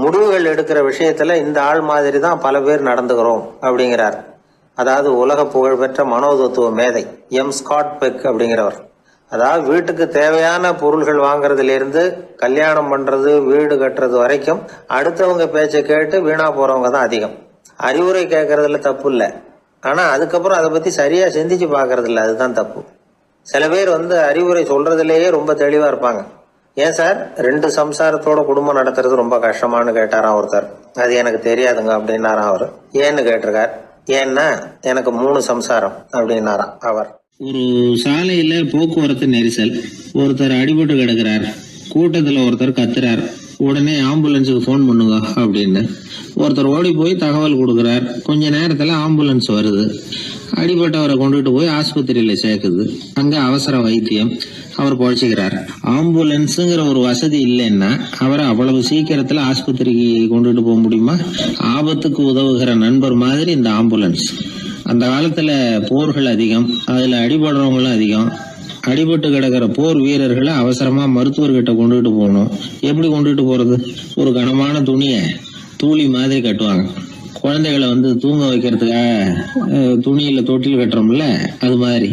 முடிவுகள் எடுக்கிற விஷயத்தில் இந்த ஆள் மாதிரி தான் பல பேர் நடந்துக்கிறோம் அப்படிங்கிறார். அதாவது உலக புகழ்பெற்ற மனோதத்துவ மேதை எம் ஸ்காட் பெக் அப்படிங்கிறவர். அதாவது வீட்டுக்கு தேவையான பொருள்கள் வாங்குறதுலேருந்து கல்யாணம் பண்ணுறது, வீடு கட்டுறது வரைக்கும் அடுத்தவங்க பேச்சை கேட்டு வீணா போகிறவங்க தான் அதிகம். அறிவுரை கேட்கறதுல தப்பு இல்லை, ஆனால் அதுக்கப்புறம் அதை பற்றி சரியாக சிந்திச்சு பார்க்கறதில்ல, அதுதான் தப்பு. சில பேர் அறிவுரை சொல்கிறதுலேயே ரொம்ப தெளிவாக இருப்பாங்க. ஏன் சார் 2 சம்சாரத்தோட குடும்பம் நடத்துறது ரொம்ப கஷ்டமானு கேட்டாராம் ஒருத்தர். அது எனக்கு தெரியாதுங்க அப்படின்னாராம் அவர். ஏன்னு கேட்டிருக்கார். ஏன்னா எனக்கு 3 சம்சாரம் அப்படின்னாராம் அவர். ஒரு சாலையில போக்குவரத்து நெரிசல், ஒருத்தர் அடிபட்டு கிடக்கிறார், கூட்டத்துல ஒருத்தர் கத்துறார், உடனே ஆம்புலன்ஸுக்கு ஃபோன் பண்ணுங்க அப்படின்னு ஒருத்தர் ஓடி போய் தகவல் கொடுக்கிறார். கொஞ்ச நேரத்துல ஆம்புலன்ஸ் வருது, அடிபட்டவரை கொண்டுட்டு போய் ஆஸ்பத்திரியில சேர்க்குது. அங்க அவசர வைத்தியம், அவர் பொழைச்சிக்கிறார். ஆம்புலன்ஸுங்கிற ஒரு வசதி இல்லைன்னா அவரை அவ்வளவு சீக்கிரத்துல ஆஸ்பத்திரிக்கு கொண்டுட்டு போக முடியுமா? ஆபத்துக்கு உதவுகிற நண்பர் மாதிரி இந்த ஆம்புலன்ஸ். அந்த காலத்துல போர்கள் அதிகம், அதுல அடிபடுறவங்களும் அதிகம். அடிபட்டு கிடக்கிற போர் வீரர்களை அவசரமா மருத்துவர்கிட்ட கொண்டுட்டு போகணும். எப்படி கொண்டுட்டு போறது? ஒரு கனமான துணியை தூளி மாதிரி கட்டுவாங்க. குழந்தைகளை தூங்க வைக்கிறதுக்காக துணியில தொட்டில் கட்டுறோம்ல, அது மாதிரி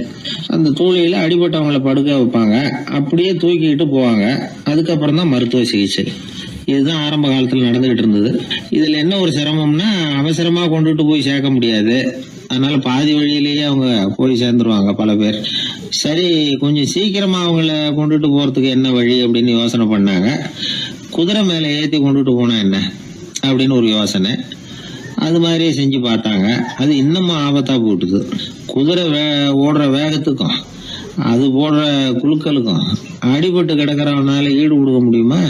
அந்த தூளியில அடிபட்டவங்களை படுக்க வைப்பாங்க, அப்படியே தூக்கிட்டு போவாங்க. அதுக்கப்புறம் தான் மருத்துவ சிகிச்சை. இதுதான் ஆரம்ப காலத்துல நடந்துகிட்டு இருந்தது. இதுல என்ன ஒரு சிரமம்னா, அவசரமா கொண்டுட்டு போய் சேர்க்க முடியாது, அதனால பாதி வழியிலேயே அவங்க போய் சேர்ந்துருவாங்க பல பேர். சரி, கொஞ்சம் சீக்கிரமா அவங்கள கொண்டுட்டு போறதுக்கு என்ன வழி அப்படின்னு யோசனை பண்ணாங்க. குதிரை மேல ஏத்தி கொண்டுட்டு போனா என்ன அப்படின்னு ஒரு யோசனை. அது மாதிரியே செஞ்சு பார்த்தாங்க. அது இன்னமும் ஆபத்தா போட்டுது. குதிரை ஓடுற வேகத்துக்கும் அது போடுற குலுக்கலுக்கும் அடிபட்டு கிடக்கிறவனால ஈடு கொடுக்க முடியுமா?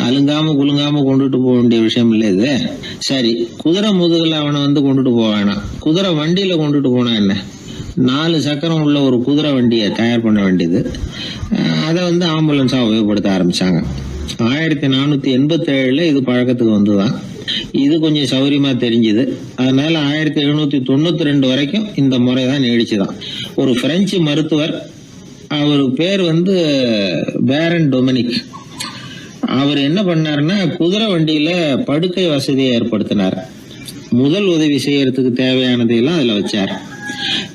அலுங்காம குலுங்காம கொண்டுட்டு போக வேண்டிய விஷயம் இல்லை இது. சரி, குதிரை முதுகுல அவனை கொண்டுட்டு போக வேணாம், குதிரை வண்டியில கொண்டுட்டு போனா என்ன? 4 சக்கரம் உள்ள ஒரு குதிரை வண்டியை தயார் பண்ண வேண்டியது. அதை ஆம்புலன்ஸா உபயோகப்படுத்த ஆரம்பிச்சாங்க. 1487 இது பழக்கத்துக்கு வந்துதான். இது கொஞ்சம் சௌரியமா தெரிஞ்சுது. அதனால 1792 வரைக்கும் இந்த முறை தான் நீடிச்சுதான். ஒரு பிரெஞ்சு மருத்துவர், அவர் பேர் பேரன் டொமினிக். அவர் என்ன பண்ணாருன்னா, குதிரை வண்டியில படுக்கை வசதியை ஏற்படுத்தினார். முதல் உதவி செய்யறதுக்கு தேவையானதையெல்லாம் அதுல வச்சார்.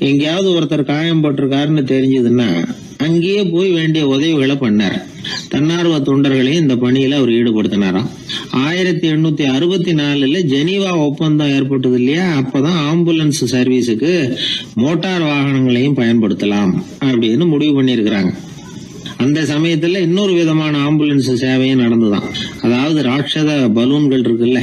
எங்கேயாவது ஒருத்தர் காயம் போட்டிருக்காருன்னு தெரிஞ்சதுன்னா அங்கேயே போய் வேண்டிய உதவிகளை பண்ணார். தன்னார்வ தொண்டர்களையும் இந்த பணியில அவர் ஈடுபடுத்தினாராம். 1864 ஜெனீவா ஒப்பந்தம் ஏற்பட்டது இல்லையா, அப்பதான் ஆம்புலன்ஸ் சர்வீஸுக்கு மோட்டார் வாகனங்களையும் பயன்படுத்தலாம் அப்படின்னு முடிவு பண்ணியிருக்கிறாங்க. அந்த சமயத்துல இன்னொரு விதமான ஆம்புலன்ஸ் சேவையும் நடந்துதான். அதாவது ராட்சத பலூன்கள் இருக்குல்ல,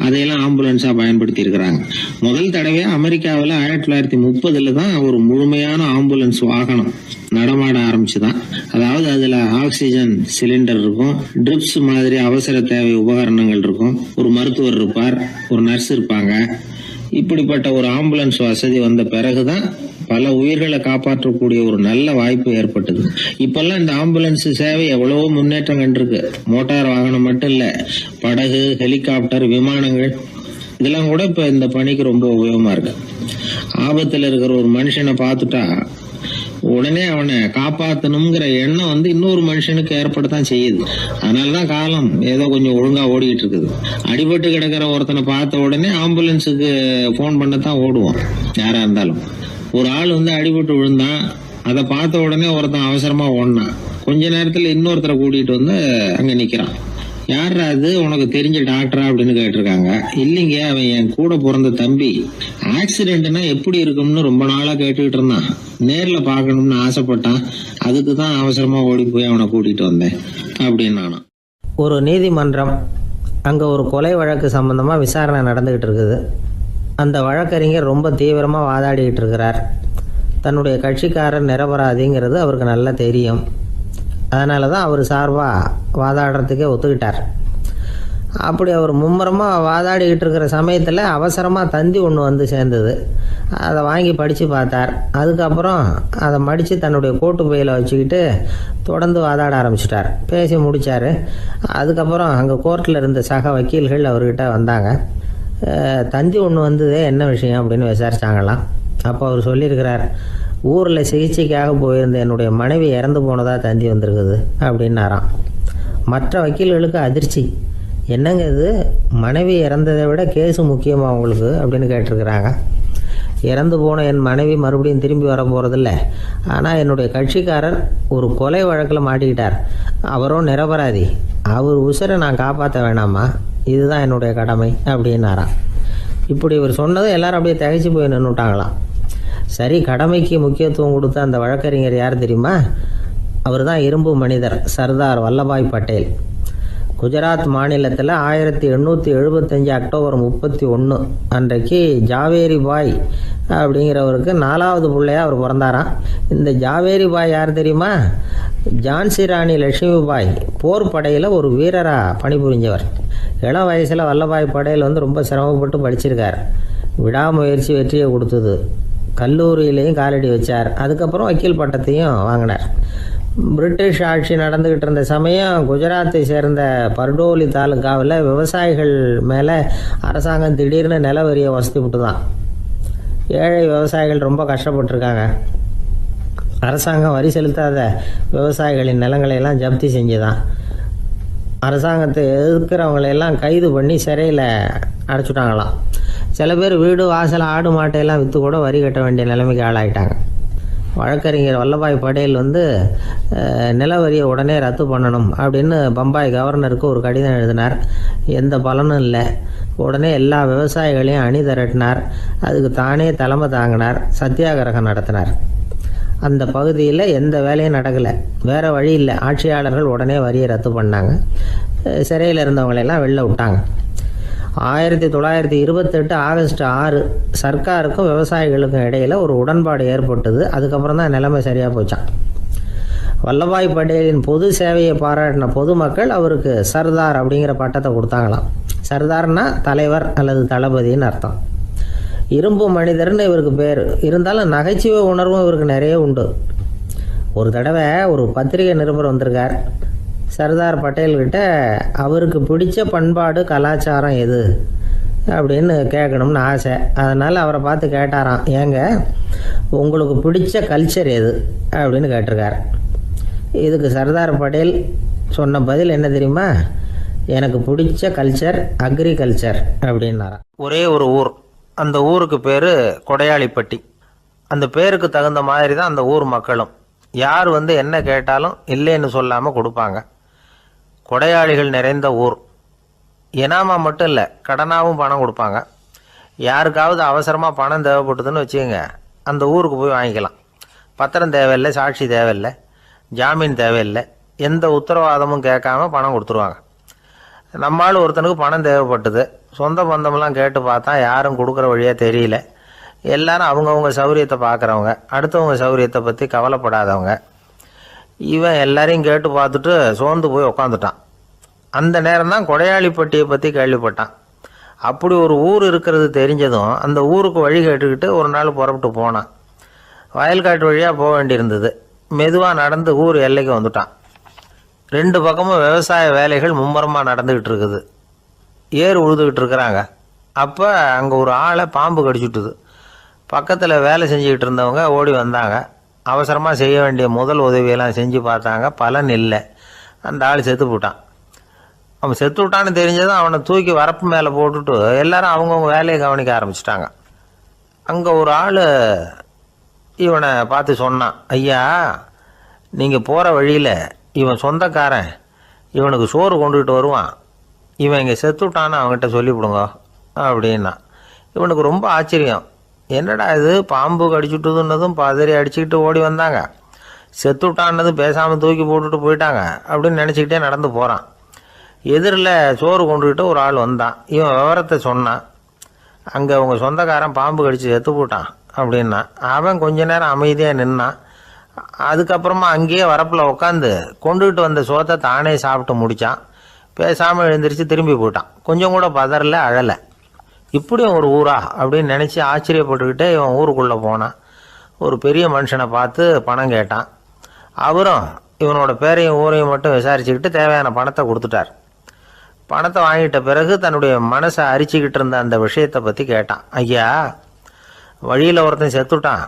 அதையெல்லாம் ஆம்புலன்ஸா பயன்படுத்தி இருக்கிறாங்க. முதல் தடவையா அமெரிக்காவில் 1930 தான் ஒரு முழுமையான ஆம்புலன்ஸ் வாகனம் நடமாட ஆரம்பிச்சுதான். அதாவது அதுல ஆக்சிஜன் சிலிண்டர் இருக்கும், ட்ரிப்ஸ் மாதிரி அவசர தேவை உபகரணங்கள் இருக்கும், ஒரு மருத்துவர் இருப்பார், ஒரு நர்ஸ் இருப்பாங்க. இப்படிப்பட்ட ஒரு ஆம்புலன்ஸ் வசதி வந்த பிறகுதான் பல உயிர்களை காப்பாற்றக்கூடிய ஒரு நல்ல வாய்ப்பு ஏற்பட்டது. இப்பெல்லாம் இந்த ஆம்புலன்ஸ் சேவை எவ்வளவோ முன்னேற்றம் கண்டிருக்கு. மோட்டார் வாகனம் மட்டும் இல்ல, படகு, ஹெலிகாப்டர், விமானங்கள் இதெல்லாம் கூட இப்ப இந்த பணிக்கு ரொம்ப உபயோகமா இருக்கு. ஆபத்துல இருக்கிற ஒரு மனுஷனை பார்த்துட்டா உடனே அவனை காப்பாத்தணுங்கிற எண்ணம் இன்னொரு மனுஷனுக்கு ஏற்படத்தான் செய்யுது. அதனாலதான் காலம் ஏதோ கொஞ்சம் ஒழுங்கா ஓடிக்கிட்டு இருக்குது. அடிபட்டு கிடக்கிற ஒருத்தனை பார்த்த உடனே ஆம்புலன்ஸுக்கு போன் பண்ணத்தான் ஓடுவோம் யாரா இருந்தாலும். ஒரு ஆள் அடிபட்டு விழுந்தான், அதை பார்த்த உடனே ஒருத்தன் அவசரமா ஓடினான். கொஞ்ச நேரத்துல இன்னொருத்தரை கூட்டிட்டு அங்க நிக்கிறான். யாரா அது, உனக்கு தெரிஞ்ச டாக்டரா அப்படின்னு கேட்டிருக்காங்க. இல்லைங்க, அவன் என் கூட பிறந்த தம்பி. ஆக்சிடென்ட்னா எப்படி இருக்கும்னு ரொம்ப நாளா கேட்டுக்கிட்டு இருந்தான், நேர்ல பாக்கணும்னு ஆசைப்பட்டான், அதுக்கு தான் அவசரமா ஓடி போய் அவனை கூட்டிட்டு வந்தேன் அப்படின்னு நானும். ஒரு நீதிமன்றம், அங்கே ஒரு கொலை வழக்கு சம்பந்தமாக விசாரணை நடந்துக்கிட்டு இருக்குது. அந்த வழக்கறிஞர் ரொம்ப தீவிரமாக வாதாடிக்கிட்டு இருக்கிறார். தன்னுடைய கட்சிக்காரர் நிரபராதிங்கிறது அவருக்கு நல்லா தெரியும். அதனால தான் அவர் சார்பாக வாதாடுறதுக்கே ஒத்துக்கிட்டார். அப்படி அவர் மும்முரமாக வாதாடிக்கிட்டு இருக்கிற சமயத்தில் அவசரமாக தந்தி ஒன்று வந்து சேர்ந்தது. அதை வாங்கி படித்து பார்த்தார். அதுக்கப்புறம் அதை மடித்து தன்னுடைய கோட்டு பையில் வச்சுக்கிட்டு தொடர்ந்து வாதாட ஆரம்பிச்சிட்டார். பேசி முடித்தார். அதுக்கப்புறம் அங்கே கோர்ட்டில் இருந்த சக வக்கீல்கள் அவர்கிட்ட வந்தாங்க. தந்தி ஒன்று வந்ததே, என்ன விஷயம் அப்படின்னு விசாரிச்சாங்களாம். அப்போ அவர் சொல்லியிருக்கிறார், ஊரில் சிகிச்சைக்காக போயிருந்த என்னுடைய மனைவி இறந்து போனதாக தந்தி வந்திருக்குது அப்படின்னாராம். மற்ற வக்கீல்களுக்கு அதிர்ச்சி. என்னங்க இது, மனைவி இறந்ததை விட கேஸு முக்கியமாக உங்களுக்கு அப்படின்னு கேட்டிருக்கிறாங்க. இறந்து போன என் மனைவி மறுபடியும் திரும்பி வர போகிறதில்ல, ஆனால் என்னுடைய கட்சிக்காரர் ஒரு கொலை வழக்கில் மாட்டிக்கிட்டார். அவரும் நிரபராதி. அவர் உசுரை நான் காப்பாற்ற வேணாமா? இதுதான் என்னுடைய கடமை அப்படின்னாராம். இப்படி இவர் சொன்னதும் எல்லாரும் அப்படியே திகைச்சு போய் நின்றுட்டாங்களாம். சரி, கடமைக்கு முக்கியத்துவம் கொடுத்த அந்த வழக்கறிஞர் யார் தெரியுமா? அவர் தான் இரும்பு மனிதர் சர்தார் வல்லபாய் பட்டேல். குஜராத் மாநிலத்தில் 1875 அக்டோபர் 31 அன்றைக்கு ஜாவேரி பாய் அப்படிங்கிறவருக்கு 4வது பிள்ளையா அவர் பிறந்தாராம். இந்த ஜாவேரி பாய் யார் தெரியுமா? ஜான்சி ராணி லட்சுமி பாய் போர் படையில் ஒரு வீரராக பணிபுரிஞ்சவர். இளம் வயசில் வல்லபாய் பட்டேல் ரொம்ப சிரமப்பட்டு படிச்சிருக்கார். விடாமுயற்சி வெற்றியை கொடுத்தது. கல்லூரியிலையும் காலடி வச்சார். அதுக்கப்புறம் வக்கீல் பட்டத்தையும் வாங்கினார். பிரிட்டிஷ் ஆட்சி நடந்துக்கிட்டு இருந்த சமயம் குஜராத்தை சேர்ந்த பர்டோலி தாலுக்காவில் விவசாயிகள் மேலே அரசாங்கம் திடீர்னு நில வரியை வசதி விட்டு தான். ஏழை விவசாயிகள் ரொம்ப கஷ்டப்பட்டுருக்காங்க. அரசாங்கம் வரி செலுத்தாத விவசாயிகளின் நிலங்களையெல்லாம் ஜப்தி செஞ்சுதான். அரசாங்கத்தை எதிர்க்கிறவங்களையெல்லாம் கைது பண்ணி சிறையில் அடைச்சிட்டாங்களாம். சில பேர் வீடு வாசல் ஆடு மாட்டையெல்லாம் விற்று கூட வரி கட்ட வேண்டிய நிலைமைக்கு ஆளாயிட்டாங்க. வழக்கறிஞர் வல்லபாய் பட்டேல் நில வரியை உடனே ரத்து பண்ணணும் அப்படின்னு பம்பாய் கவர்னருக்கு ஒரு கடிதம் எழுதினார். எந்த பலனும் இல்லை. உடனே எல்லா விவசாயிகளையும் அணி திரட்டினார். அதுக்கு தானே தலைமை தாங்கினார். சத்தியாகிரகம் நடத்தினார். அந்த பகுதியில் எந்த வேலையும் நடக்கலை. வேறு வழி இல்லை. ஆட்சியாளர்கள் உடனே வரியை ரத்து பண்ணாங்க. சிறையில் இருந்தவங்களெல்லாம் வெளில விட்டாங்க. 1928 ஆகஸ்ட் 6 சர்க்காருக்கும் விவசாயிகளுக்கும் இடையில் ஒரு உடன்பாடு ஏற்பட்டது. அதுக்கப்புறம் தான் நிலைமை சரியாக போச்சான். வல்லபாய் பட்டேலின் பொது சேவையை பாராட்டின பொதுமக்கள் அவருக்கு சர்தார் அப்படிங்கிற பட்டத்தை கொடுத்தாங்களாம். சர்தார்னா தலைவர் அல்லது தளபதின்னு அர்த்தம். இரும்பு மனிதர்னு இவருக்கு பேர். இருந்தாலும் நகைச்சுவை உணர்வும் இவருக்கு நிறைய உண்டு. ஒரு தடவை ஒரு பத்திரிகை நிருபர் வந்திருக்கார். சர்தார் பட்டேல்கிட்ட அவருக்கு பிடிச்ச பண்பாடு கலாச்சாரம் எது அப்படின்னு கேட்கணும்னு ஆசை. அதனால் அவரை பார்த்து கேட்டாராம், ஏங்க உங்களுக்கு பிடிச்ச கல்ச்சர் எது அப்படின்னு கேட்டிருக்கார். இதுக்கு சர்தார் பட்டேல் சொன்ன பதில் என்ன தெரியுமா? எனக்கு பிடிச்ச கல்ச்சர் அக்ரிகல்ச்சர் அப்படின்னாராம். ஒரே ஒரு ஊர். அந்த ஊருக்கு பேர் கொடையாளிப்பட்டி. அந்த பேருக்கு தகுந்த மாதிரி தான் அந்த ஊர் மக்களும். யார் என்ன கேட்டாலும் இல்லைன்னு சொல்லாமல் கொடுப்பாங்க. கொடையாளிகள் நிறைந்த ஊர். இனாமா மட்டும் இல்லை, கடனாகவும் பணம் கொடுப்பாங்க. யாருக்காவது அவசரமாக பணம் தேவைப்பட்டதுன்னு வச்சுக்கோங்க, அந்த ஊருக்கு போய் வாங்கிக்கலாம். பத்திரம் தேவையில்லை, சாட்சி தேவையில்லை, ஜாமீன் தேவையில்லை, எந்த உத்தரவாதமும் கேட்காம பணம் கொடுத்துருவாங்க. நம்மளால் ஒருத்தனுக்கு பணம் தேவைப்பட்டது. சொந்த பந்தமெல்லாம் கேட்டு பார்த்தா யாரும் கொடுக்குற வழியாக தெரியல. எல்லாரும் அவங்கவுங்க சௌரியத்தை பார்க்குறவங்க, அடுத்தவங்க சௌரியத்தை பற்றி கவலைப்படாதவங்க. இவன் எல்லாரையும் கேட்டு பார்த்துட்டு சோர்ந்து போய் உக்காந்துட்டான். அந்த நேரம் தான் கொடையாளிப்பட்டியை பற்றி கேள்விப்பட்டான். அப்படி ஒரு ஊர் இருக்கிறது தெரிஞ்சதும் அந்த ஊருக்கு வழி கேட்டுக்கிட்டு ஒரு நாள் புறப்பட்டு போனான். வயல்காட்டு வழியாக போக வேண்டியிருந்தது. மெதுவாக நடந்து ஊர் எல்லைக்கு வந்துட்டான். 2 பக்கமும் விவசாய வேலைகள் மும்முரமாக நடந்துக்கிட்டு இருக்குது. ஏர் உழுதுகிட்டு இருக்கிறாங்க. அப்போ அங்கே ஒரு ஆளை பாம்பு கடிச்சுட்டுது. பக்கத்தில் வேலை செஞ்சுக்கிட்டு இருந்தவங்க ஓடி வந்தாங்க. அவசரமாக செய்ய வேண்டிய முதல் உதவியெல்லாம் செஞ்சு பார்த்தாங்க. பலன் இல்லை. அந்த ஆள் செத்து போட்டான். அவன் செத்து விட்டான்னு தெரிஞ்சதும் அவனை தூக்கி வரப்பு மேலே போட்டுட்டு எல்லாரும் அவங்கவுங்க வேலையை கவனிக்க ஆரம்பிச்சிட்டாங்க. அங்கே ஒரு ஆள் இவனை பார்த்து சொன்னான், ஐயா, நீங்கள் போகிற வழியில் இவன் சொந்தக்காரன் இவனுக்கு சோறு கொண்டுகிட்டு வருவான். இவன் இங்கே செத்துட்டான்னு அவங்ககிட்ட சொல்லிவிடுங்க அப்படின்னா. இவனுக்கு ரொம்ப ஆச்சரியம். என்னடா இது, பாம்பு கடிச்சுட்டுதுன்னதும் பதறி அடிச்சுக்கிட்டு ஓடி வந்தாங்க. செத்துட்டான்னது பேசாமல் தூக்கி போட்டுட்டு போயிட்டாங்க அப்படின்னு நினச்சிக்கிட்டே நடந்து போகிறான். எதிரில் சோறு கொண்டுக்கிட்டு ஒரு ஆள் வந்தான். இவன் விவரத்தை சொன்னான். அங்கே அவங்க சொந்தக்காரன் பாம்பு கடிச்சு செத்து போட்டான் அப்படின்னா. அவன் கொஞ்ச நேரம் அமைதியாக நின்னான். அதுக்கப்புறமா அங்கேயே வரப்பில் உட்காந்து கொண்டுகிட்டு வந்த சோத்தை தானே சாப்பிட்டு முடித்தான். பேசாமல் எழுந்திரிச்சு திரும்பி போயிட்டான். கொஞ்சம் கூட பதறல, அழலை. இப்படியும் ஒரு ஊரா அப்படின்னு நினச்சி ஆச்சரியப்பட்டுக்கிட்டே இவன் ஊருக்குள்ளே போனான். ஒரு பெரிய மனுஷனை பார்த்து பணம் கேட்டான். அவரும் இவனோட பேரையும் ஊரையும் மட்டும் விசாரிச்சுக்கிட்டு தேவையான பணத்தை கொடுத்துட்டார். பணத்தை வாங்கிட்ட பிறகு தன்னுடைய மனசை அரிச்சிக்கிட்டு இருந்த அந்த விஷயத்தை பற்றி கேட்டான். ஐயா, வழியில் ஒருத்தன் செத்துட்டான்,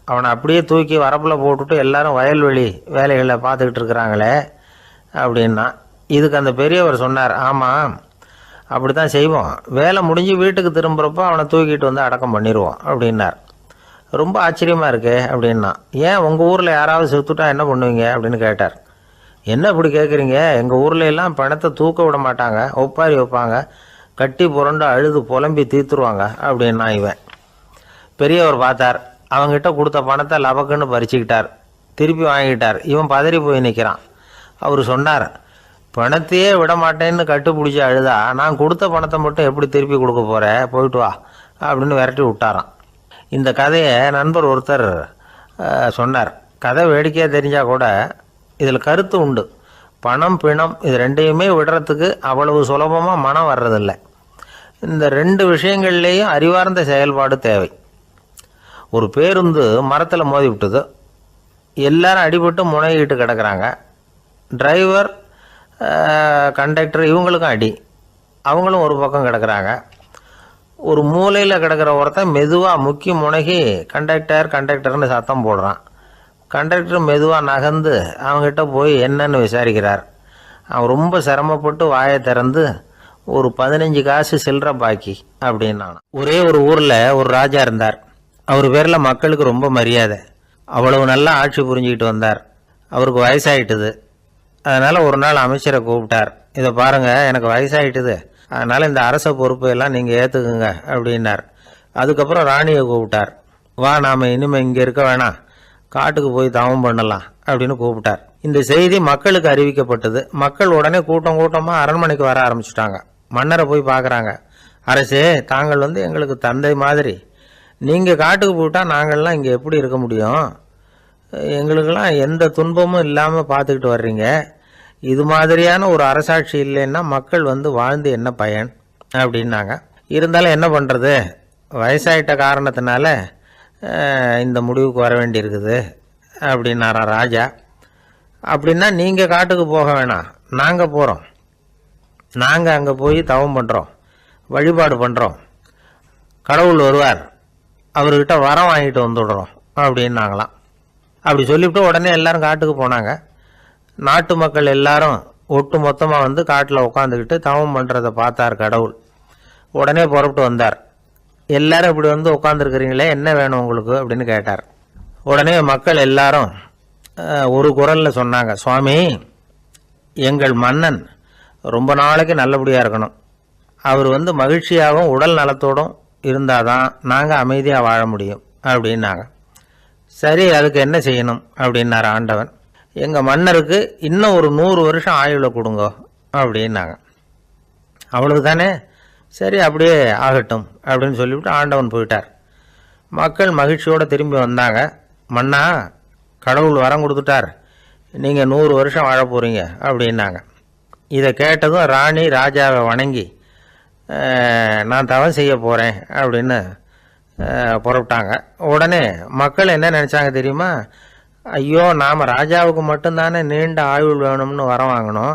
அவனை அப்படியே தூக்கி வரப்பில் போட்டுட்டு எல்லாரும் வயல்வெளி வேலைகளை பார்த்துக்கிட்டு இருக்கிறாங்களே அப்படின்னா. இதுக்கு அந்த பெரியவர் சொன்னார், ஆமாம் அப்படி தான் செய்வோம், வேலை முடிஞ்சு வீட்டுக்கு திரும்புகிறப்போ அவனை தூக்கிட்டு வந்து அடக்கம் பண்ணிடுவோம் அப்படின்னார். ரொம்ப ஆச்சரியமாக இருக்கே அப்படின்னா. ஏன் உங்கள் ஊரில் யாராவது செத்துட்டா என்ன பண்ணுவீங்க அப்படின்னு கேட்டார். என்ன இப்படி கேட்குறீங்க, எங்கள் ஊரில் எல்லாம் பணத்தை தூக்க விட மாட்டாங்க, ஒப்பாரி வைப்பாங்க, கட்டி புரண்டு அழுது புலம்பி தீர்த்துருவாங்க அப்படின்னா. இவன் பெரியவர் பார்த்தார், அவங்ககிட்ட கொடுத்த பணத்தை லபக்குன்னு பறிச்சுக்கிட்டார், திருப்பி வாங்கிட்டார். இவன் பதறி போய் நிற்கிறான். அவர் சொன்னார், பணத்தையே விட மாட்டேன்னு கட்டுப்பிடிச்சி அழுதா நான் கொடுத்த பணத்தை மட்டும் எப்படி திருப்பி கொடுக்க போகிறேன், போயிட்டு வா அப்படின்னு விரட்டி விட்டாராம். இந்த கதையை நண்பர் ஒருத்தர் சொன்னார். கதை வேடிக்கையாக தெரிஞ்சால் கூட இதில் கருத்து உண்டு. பணம் பிணம் இது ரெண்டையுமே விடுறதுக்கு அவ்வளவு சுலபமாக மனம் வர்றதில்லை. இந்த ரெண்டு விஷயங்கள்லேயும் அறிவார்ந்த செயல்பாடு தேவை. ஒரு பேருந்து மரத்தில் மோதி விட்டுது, எல்லாரும் அடிபட்டு முனைகிட்டு கிடக்கிறாங்க. டிரைவர், கண்டக்டர் இவங்களுக்கும் அடி, அவங்களும் ஒரு பக்கம் கிடக்கிறாங்க. ஒரு மூலையில் கிடக்கிற ஒருத்தன் மெதுவாக முக்கி முனகி கண்டக்டர்னு சத்தம் போடுறான். கண்டக்டர் மெதுவாக நகர்ந்து அவங்ககிட்ட போய் என்னன்னு விசாரிக்கிறார். அவன் ரொம்ப சிரமப்பட்டு வாயை திறந்து ஒரு 15 காசு சில்லற பாக்கி அப்படின்னான். ஒரே ஒரு ஊரில் ஒரு ராஜா இருந்தார். அவர் பேரில் மக்களுக்கு ரொம்ப மரியாதை. அவ்வளவு நல்லா ஆட்சி புரிஞ்சுக்கிட்டு வந்தார். அவருக்கு வயசாயிட்டுது. அதனால் ஒரு நாள் அமைச்சரை கூப்பிட்டார். இதை பாருங்கள், எனக்கு வயசாயிட்டுது, அதனால் இந்த அரச பொறுப்பையெல்லாம் நீங்கள் ஏற்றுக்குங்க அப்படின்னார். அதுக்கப்புறம் ராணியை கூப்பிட்டார். வா, நாம் இனிமேல் இங்கே இருக்க வேணாம், காட்டுக்கு போய் தவம் பண்ணலாம் அப்படின்னு கூப்பிட்டார். இந்த செய்தி மக்களுக்கு அறிவிக்கப்பட்டது. மக்கள் உடனே கூட்டம் கூட்டமாக அரண்மனைக்கு வர ஆரம்பிச்சுட்டாங்க. மன்னரை போய் பார்க்குறாங்க. அரசே, தாங்கள் எங்களுக்கு தந்தை மாதிரி, நீங்கள் காட்டுக்கு போயிட்டால் நாங்கள்லாம் இங்கே எப்படி இருக்க முடியும்? எங்களுக்கெல்லாம் எந்த துன்பமும் இல்லாமல் பார்த்துக்கிட்டு வர்றீங்க. இது மாதிரியான ஒரு அரசாட்சி இல்லைன்னா மக்கள் வாழ்ந்து என்ன பயன் அப்படின்னாங்க. இருந்தாலும் என்ன பண்ணுறது, வயசாயிட்ட காரணத்தினால இந்த முடிவுக்கு வர வேண்டியிருக்குது அப்படின்னாரா ராஜா. அப்படின்னா நீங்கள் காட்டுக்கு போக வேணாம், நாங்கள் போகிறோம். நாங்கள் அங்கே போய் தவம் பண்ணுறோம், வழிபாடு பண்ணுறோம், கடவுள் வருவார், அவர்கிட்ட வரம் வாங்கிட்டு வந்துடுறோம் அப்படின்னாங்களாம். அப்படி சொல்லிவிட்டு உடனே எல்லாரும் காட்டுக்கு போனாங்க. நாட்டு மக்கள் எல்லாரும் ஒட்டு மொத்தமாக காட்டில் உட்காந்துக்கிட்டு தவம் பண்ணுறதை பார்த்தார் கடவுள். உடனே புறப்பட்டு வந்தார். எல்லாரும் இப்படி உட்காந்துருக்கிறீங்களே, என்ன வேணும் உங்களுக்கு அப்படின்னு கேட்டார். உடனே மக்கள் எல்லாரும் ஒரு குரலில் சொன்னாங்க, சுவாமி, எங்கள் மன்னன் ரொம்ப நாளைக்கு நல்லபடியாக இருக்கணும். அவர் மகிழ்ச்சியாகவும் உடல் நலத்தோடும் இருந்தால் தான் நாங்கள் அமைதியாக வாழ முடியும் அப்படின்னாங்க. சரி, அதுக்கு என்ன செய்யணும் அப்படின்னார் ஆண்டவன். எங்கள் மன்னருக்கு இன்னும் ஒரு 100 வருஷம் ஆயுளை கொடுங்க அப்படின்னாங்க. அவ்வளவு தானே, சரி அப்படியே ஆகட்டும் அப்படின்னு சொல்லிவிட்டு ஆண்டவன் போயிட்டார். மக்கள் மகிழ்ச்சியோடு திரும்பி வந்தாங்க. மன்னா, கடவுள் வரம் கொடுத்துட்டார், நீங்கள் 100 வருஷம் வாழ போகிறீங்க அப்படின்னாங்க. இதை கேட்டதும் ராணி ராஜாவை வணங்கி நான் தவம் செய்ய போகிறேன் அப்படின்னு புறப்பட்டாங்க. உடனே மக்கள் என்ன நினச்சாங்க தெரியுமா? ஐயோ, நாம் ராஜாவுக்கு மட்டும்தானே நீண்ட ஆயுள் வேணும்னு வரம் வாங்கினோம்,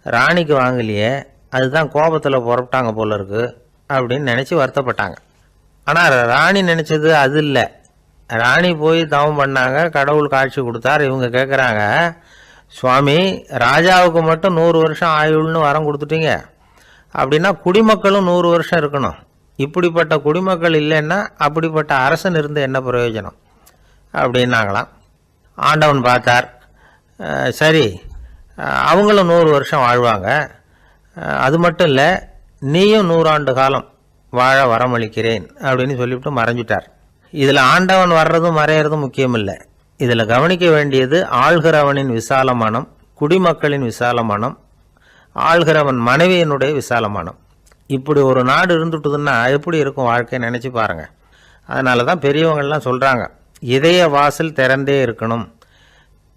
ராணிக்கு வாங்கலையே, அதுதான் கோபத்தில் புறப்பட்டாங்க போல இருக்கு அப்படின்னு நினச்சி வருத்தப்பட்டாங்க. ஆனால் ராணி நினச்சது அது இல்லை. ராணி போய் தவம் பண்ணாங்க, கடவுள் காட்சி கொடுத்தார். இவங்க கேட்குறாங்க, சுவாமி, ராஜாவுக்கு மட்டும் 100 வருஷம் ஆயுள்னு வரம் கொடுத்துட்டீங்க, அப்படின்னா குடிமக்களும் 100 வருஷம் இருக்கணும். இப்படிப்பட்ட குடிமக்கள் இல்லைன்னா அப்படிப்பட்ட அரசன் இருந்து என்ன பிரயோஜனம் அப்படின்னாங்களாம். ஆண்டவன் பார்த்தார். சரி, அவங்களும் 100 வருஷம் வாழ்வாங்க, அது மட்டும் இல்லை, நீயும் 100 ஆண்டு காலம் வாழ வரமளிக்கிறேன் அப்படின்னு சொல்லிவிட்டு மறைஞ்சிட்டார். இதில் ஆண்டவன் வர்றதும் மறையிறதும் முக்கியம் இல்லை. இதில் கவனிக்க வேண்டியது ஆள்கிறவனின் விசாலமானம், குடிமக்களின் விசாலமானம், ஆள்கிறவன் மனைவியினுடைய விசாலமானம். இப்படி ஒரு நாடு இருந்துட்டுதுன்னா எப்படி இருக்கும் வாழ்க்கை நினச்சி பாருங்கள். அதனால தான் பெரியவங்கள்லாம் சொல்கிறாங்க, இதய வாசல் திறந்தே இருக்கணும்,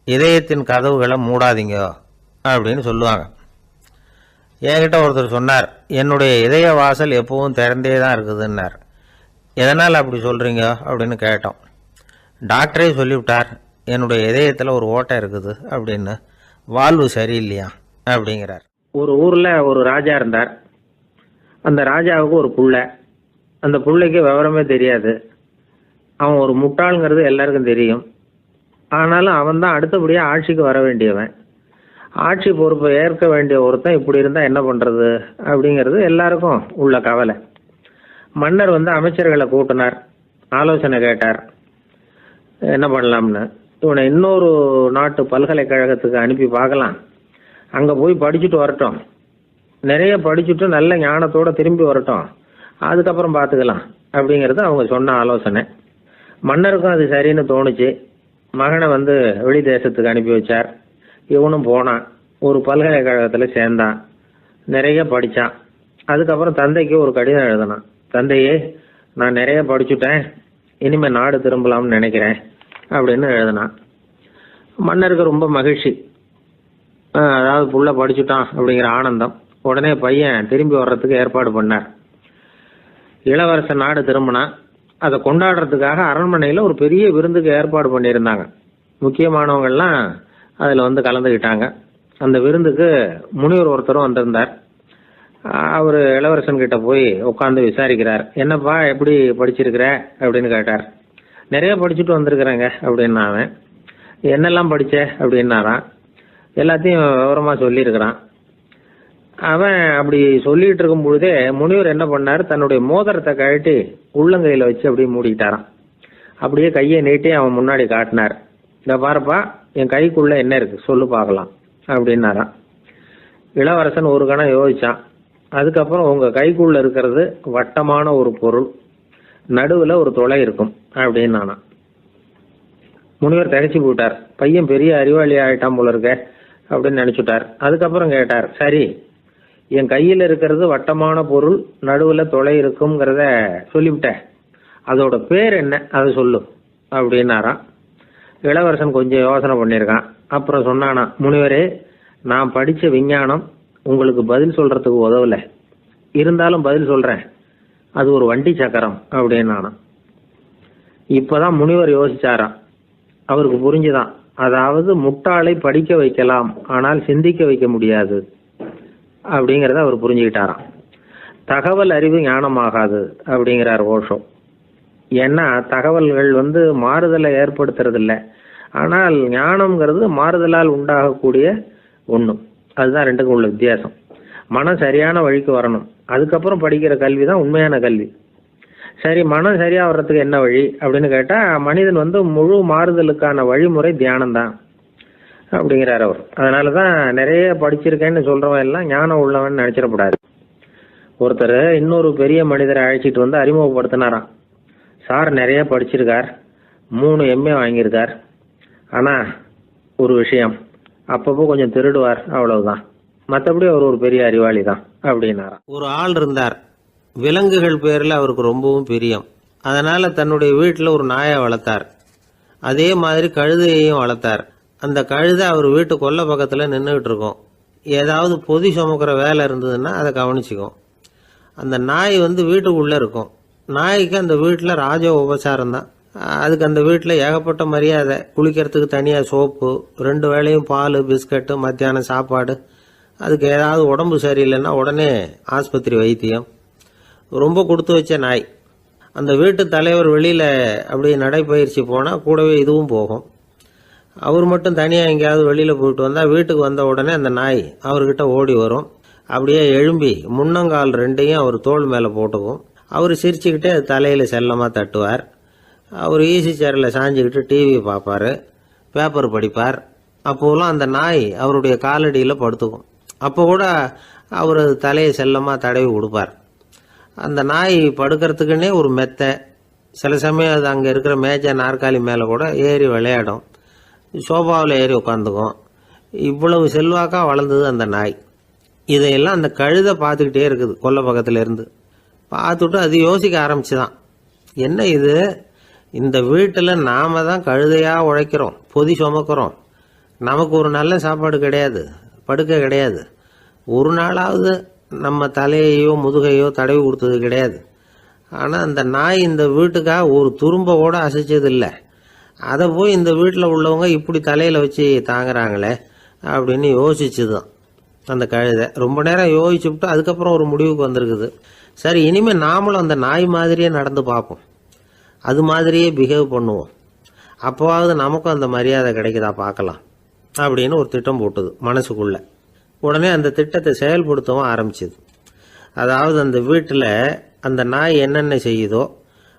இதயத்தின் கதவுகளை மூடாதீங்க அப்படின்னு சொல்லுவாங்க. என்கிட்ட ஒருத்தர் சொன்னார், என்னுடைய இதய வாசல் எப்பவும் திறந்தே தான் இருக்குதுன்னார். எதனால் அப்படி சொல்கிறீங்க அப்படின்னு கேட்டோம். டாக்டரே சொல்லிவிட்டார், என்னுடைய இதயத்தில் ஒரு ஓட்டை இருக்குது அப்படின்னு, வால்வு சரியில்லையா அப்படிங்கிறார். ஒரு ஊரில் ஒரு ராஜா இருந்தார். அந்த ராஜாவுக்கு ஒரு புள்ளை. அந்த புள்ளைக்கு விவரமே தெரியாது. அவன் ஒரு முட்டாளுங்கிறது எல்லாருக்கும் தெரியும். ஆனாலும் அவன் தான் அடுத்தபடியாக ஆட்சிக்கு வர வேண்டியவன். ஆட்சி பொறுப்பை ஏற்க வேண்டிய ஒருத்தன் இப்படி இருந்தால் என்ன பண்ணுறது அப்படிங்கிறது எல்லாருக்கும் உள்ள கவலை. மன்னர் அமைச்சர்களை கூட்டினார், ஆலோசனை கேட்டார் என்ன பண்ணலாம்னு. இவனை இன்னொரு நாட்டு பல்கலைக்கழகத்துக்கு அனுப்பி பார்க்கலாம், அங்கே போய் படிச்சுட்டு வரட்டும், நிறைய படிச்சுட்டு நல்ல ஞானத்தோடு திரும்பி வரட்டும், அதுக்கப்புறம் பார்த்துக்கலாம் அப்படிங்கிறது அவங்க சொன்ன ஆலோசனை. மன்னருக்கும் அது சரின்னு தோணுச்சு. மகனை வெளி தேசத்துக்கு அனுப்பி வச்சார். இவனும் போனான், ஒரு பல்கலைக்கழகத்தில் சேர்ந்தான், நிறைய படித்தான். அதுக்கப்புறம் தந்தைக்கு ஒரு கடிதம் எழுதினான். தந்தையே, நான் நிறைய படிச்சுட்டேன், இனிமேல் நாடு திரும்பலாம்னு நினைக்கிறேன் அப்படின்னு எழுதினான். மன்னருக்கு ரொம்ப மகிழ்ச்சி, அதாவது புள்ள படிச்சுட்டான் அப்படிங்கிற ஆனந்தம். உடனே பையன் திரும்பி வர்றதுக்கு ஏற்பாடு பண்ணார். இளவரசன் நாடு திரும்பினான். அதை கொண்டாடுறதுக்காக அரண்மனையில் ஒரு பெரிய விருந்துக்கு ஏற்பாடு பண்ணியிருந்தாங்க. முக்கியமானவங்கள்லாம் அதில் கலந்துக்கிட்டாங்க. அந்த விருந்துக்கு முனிவர் ஒருத்தரும் வந்திருந்தார். அவர் இளவரசன்கிட்ட போய் உட்காந்து விசாரிக்கிறார். என்னப்பா, எப்படி படிச்சிருக்கிற அப்படின்னு கேட்டார். நிறைய படிச்சுட்டு வந்திருக்கிறேங்க அப்படின்னா. அவன் என்னெல்லாம் படித்த அப்படின்னாரான். எல்லாத்தையும் விவரமாக சொல்லியிருக்கிறான். அவன் அப்படி சொல்லிட்டு இருக்கும் பொழுதே முனிவர் என்ன பண்ணார், தன்னுடைய மோதிரத்தை கழட்டி உள்ளங்கையில் வச்சு அப்படியே மூடிக்கிட்டாரான். அப்படியே கையை நீட்டி அவன் முன்னாடி காட்டினார். இதை பாருப்பா, என் கைக்குள்ள என்ன இருக்கு சொல்லு பார்க்கலாம் அப்படின்னாரான். இளவரசன் ஒரு கணம் யோசிச்சான். அதுக்கப்புறம் உங்கள் கைக்குள்ள இருக்கிறது வட்டமான ஒரு பொருள், நடுவில் ஒரு துளை இருக்கும் அப்படின்னு நானான். முனிவர் திகைச்சு போட்டார். பையன் பெரிய அறிவாளி ஆகிட்டான் போல இருக்க அப்படின்னு நினச்சிட்டார். அதுக்கப்புறம் கேட்டார், சரி, என் கையில் இருக்கிறது வட்டமான பொருள், நடுவில் துளை இருக்குங்கிறத சொல்லிவிட்டேன், அதோட பேர் என்ன அதை சொல்லு அப்படின்னாராம். இளவரசன் கொஞ்சம் யோசனை பண்ணியிருக்கான். அப்புறம் சொன்னானா, முனிவரே, நான் படித்த விஞ்ஞானம் உங்களுக்கு பதில் சொல்கிறதுக்கு உதவலை, இருந்தாலும் பதில் சொல்கிறேன், அது ஒரு வண்டி சக்கரம் அப்படின்னானா. இப்போதான் முனிவர் யோசிச்சாராம். அவருக்கு புரிஞ்சுதான், அதாவது முட்டாளை படிக்க வைக்கலாம், ஆனால் சிந்திக்க வைக்க முடியாது அப்படிங்கிறத அவர் புரிஞ்சுக்கிட்டாராம். தகவல் அறிவு ஞானமாகாது அப்படிங்கிறார் ஓஷோ. ஏன்னா தகவல்கள் மாறுதலை ஏற்படுத்துறதில்லை, ஆனால் ஞானம்ங்கிறது மாறுதலால் உண்டாகக்கூடிய ஒன்று. அதுதான் ரெண்டுக்கும் உள்ள வித்தியாசம். மனம் சரியான வழிக்கு வரணும், அதுக்கப்புறம் படிக்கிற கல்வி தான் உண்மையான கல்வி. சரி, மனம் சரியாக வர்றதுக்கு என்ன வழி அப்படின்னு கேட்டால், மனிதன் முழு மாறுதலுக்கான வழிமுறை தியானம்தான் அப்படிங்கிறார் அவர். அதனால தான் நிறைய படிச்சிருக்கேன்னு சொல்கிறவன் எல்லாம் ஞானம் உள்ளவன் நினச்சிடக்கூடாது. ஒருத்தர் இன்னொரு பெரிய மனிதரை அழைச்சிட்டு அறிமுகப்படுத்தினாராம். சார் நிறைய படிச்சிருக்கார், 3 MA வாங்கியிருக்கார், ஆனால் ஒரு விஷயம், அப்பப்போ கொஞ்சம் திருடுவார், அவ்வளவுதான், மற்றபடி அவர் ஒரு பெரிய அறிவாளி தான் அப்படின்னாராம். ஒரு ஆள் இருந்தார், விலங்குகள் பேரில் அவருக்கு ரொம்பவும் பிரியம். அதனால் தன்னுடைய வீட்டில் ஒரு நாயை வளர்த்தார். அதே மாதிரி கழுதையையும் வளர்த்தார். அந்த கழுதை அவர் வீட்டு கொல்லை பக்கத்தில் நின்றுக்கிட்டு இருக்கும். ஏதாவது பொதி சுமக்கிற வேலை இருந்ததுன்னா அதை கவனிச்சிக்கும். அந்த நாய் வீட்டுக்குள்ளே இருக்கும். நாய்க்கு அந்த வீட்டில் ராஜ உபசாரம் தான். அதுக்கு அந்த வீட்டில் ஏகப்பட்ட மரியாதை. குளிக்கிறதுக்கு தனியாக சோப்பு, 2 வேளையும் பால், பிஸ்கட்டு, மத்தியானம் சாப்பாடு. அதுக்கு ஏதாவது உடம்பு சரியில்லைன்னா உடனே ஆஸ்பத்திரி வைத்தியம். ரொம்ப கொடுத்து வச்ச நாய். அந்த வீட்டு தலைவர் வெளியில் அப்படியே நடைப்பயிற்சி போனால் கூடவே இதுவும் போகும். அவர் மட்டும் தனியாக எங்கேயாவது வெளியில் போயிட்டு வந்தால் வீட்டுக்கு வந்த உடனே அந்த நாய் அவர்கிட்ட ஓடி வரும். அப்படியே எழும்பி முன்னங்கால் 2ஐயும் அவர் தோள் மேலே போட்டுக்கும். அவர் சிரிச்சுக்கிட்டே அது தலையில் செல்லமாக தட்டுவார். அவர் ஈசி சேரில் சாஞ்சிக்கிட்டு டிவி பார்ப்பார், பேப்பர் படிப்பார். அப்போலாம் அந்த நாய் அவருடைய காலடியில் படுத்துக்கும். அப்போ கூட அவர் அது தலையை செல்லமாக தடவி கொடுப்பார். அந்த நாய் படுக்கிறதுக்குன்னே ஒரு மெத்தை, சில சமயம் அது அங்கே இருக்கிற மேஜை நாற்காலி மேலே கூட ஏறி விளையாடும், சோபாவில் ஏறி உட்காந்துக்கும். இவ்வளவு செல்வாக்காக வளர்ந்தது அந்த நாய். இதையெல்லாம் அந்த கழுதை பார்த்துக்கிட்டே இருக்குது கொல்லை பக்கத்தில் இருந்து. பார்த்துட்டு அது யோசிக்க ஆரம்பிச்சுதான், என்ன இது, இந்த வீட்டில் நாம தான் கழுதையாக உழைக்கிறோம், பொதி சுமக்கிறோம், நமக்கு ஒரு நல்ல சாப்பாடு கிடையாது, படுக்கை கிடையாது, ஒரு நாளாவது நம்ம தலையையோ முதுகையோ தடவி கொடுத்தது கிடையாது. ஆனால் அந்த நாய் இந்த வீட்டுக்காக ஒரு துரும்ப கூட அசைச்சது இல்லை. அதை போய் இந்த வீட்டில் உள்ளவங்க இப்படி தலையில் வச்சு தாங்குறாங்களே அப்படின்னு யோசிச்சுதான் அந்த கழுதை. ரொம்ப நேரம் யோசிச்சுவிட்டு அதுக்கப்புறம் ஒரு முடிவுக்கு வந்திருக்குது. சரி, இனிமேல் நாமளும் அந்த நாய் மாதிரியே நடந்து பார்ப்போம், அது மாதிரியே பிஹேவ் பண்ணுவோம், அப்போவாவது நமக்கும் அந்த மரியாதை கிடைக்குதா பார்க்கலாம் அப்படின்னு ஒரு திட்டம் போட்டுது மனசுக்குள்ள. உடனே அந்த திட்டத்தை செயல்படுத்தவும் ஆரம்பிச்சுது. அதாவது அந்த வீட்டில் அந்த நாய் என்னென்ன செய்யுதோ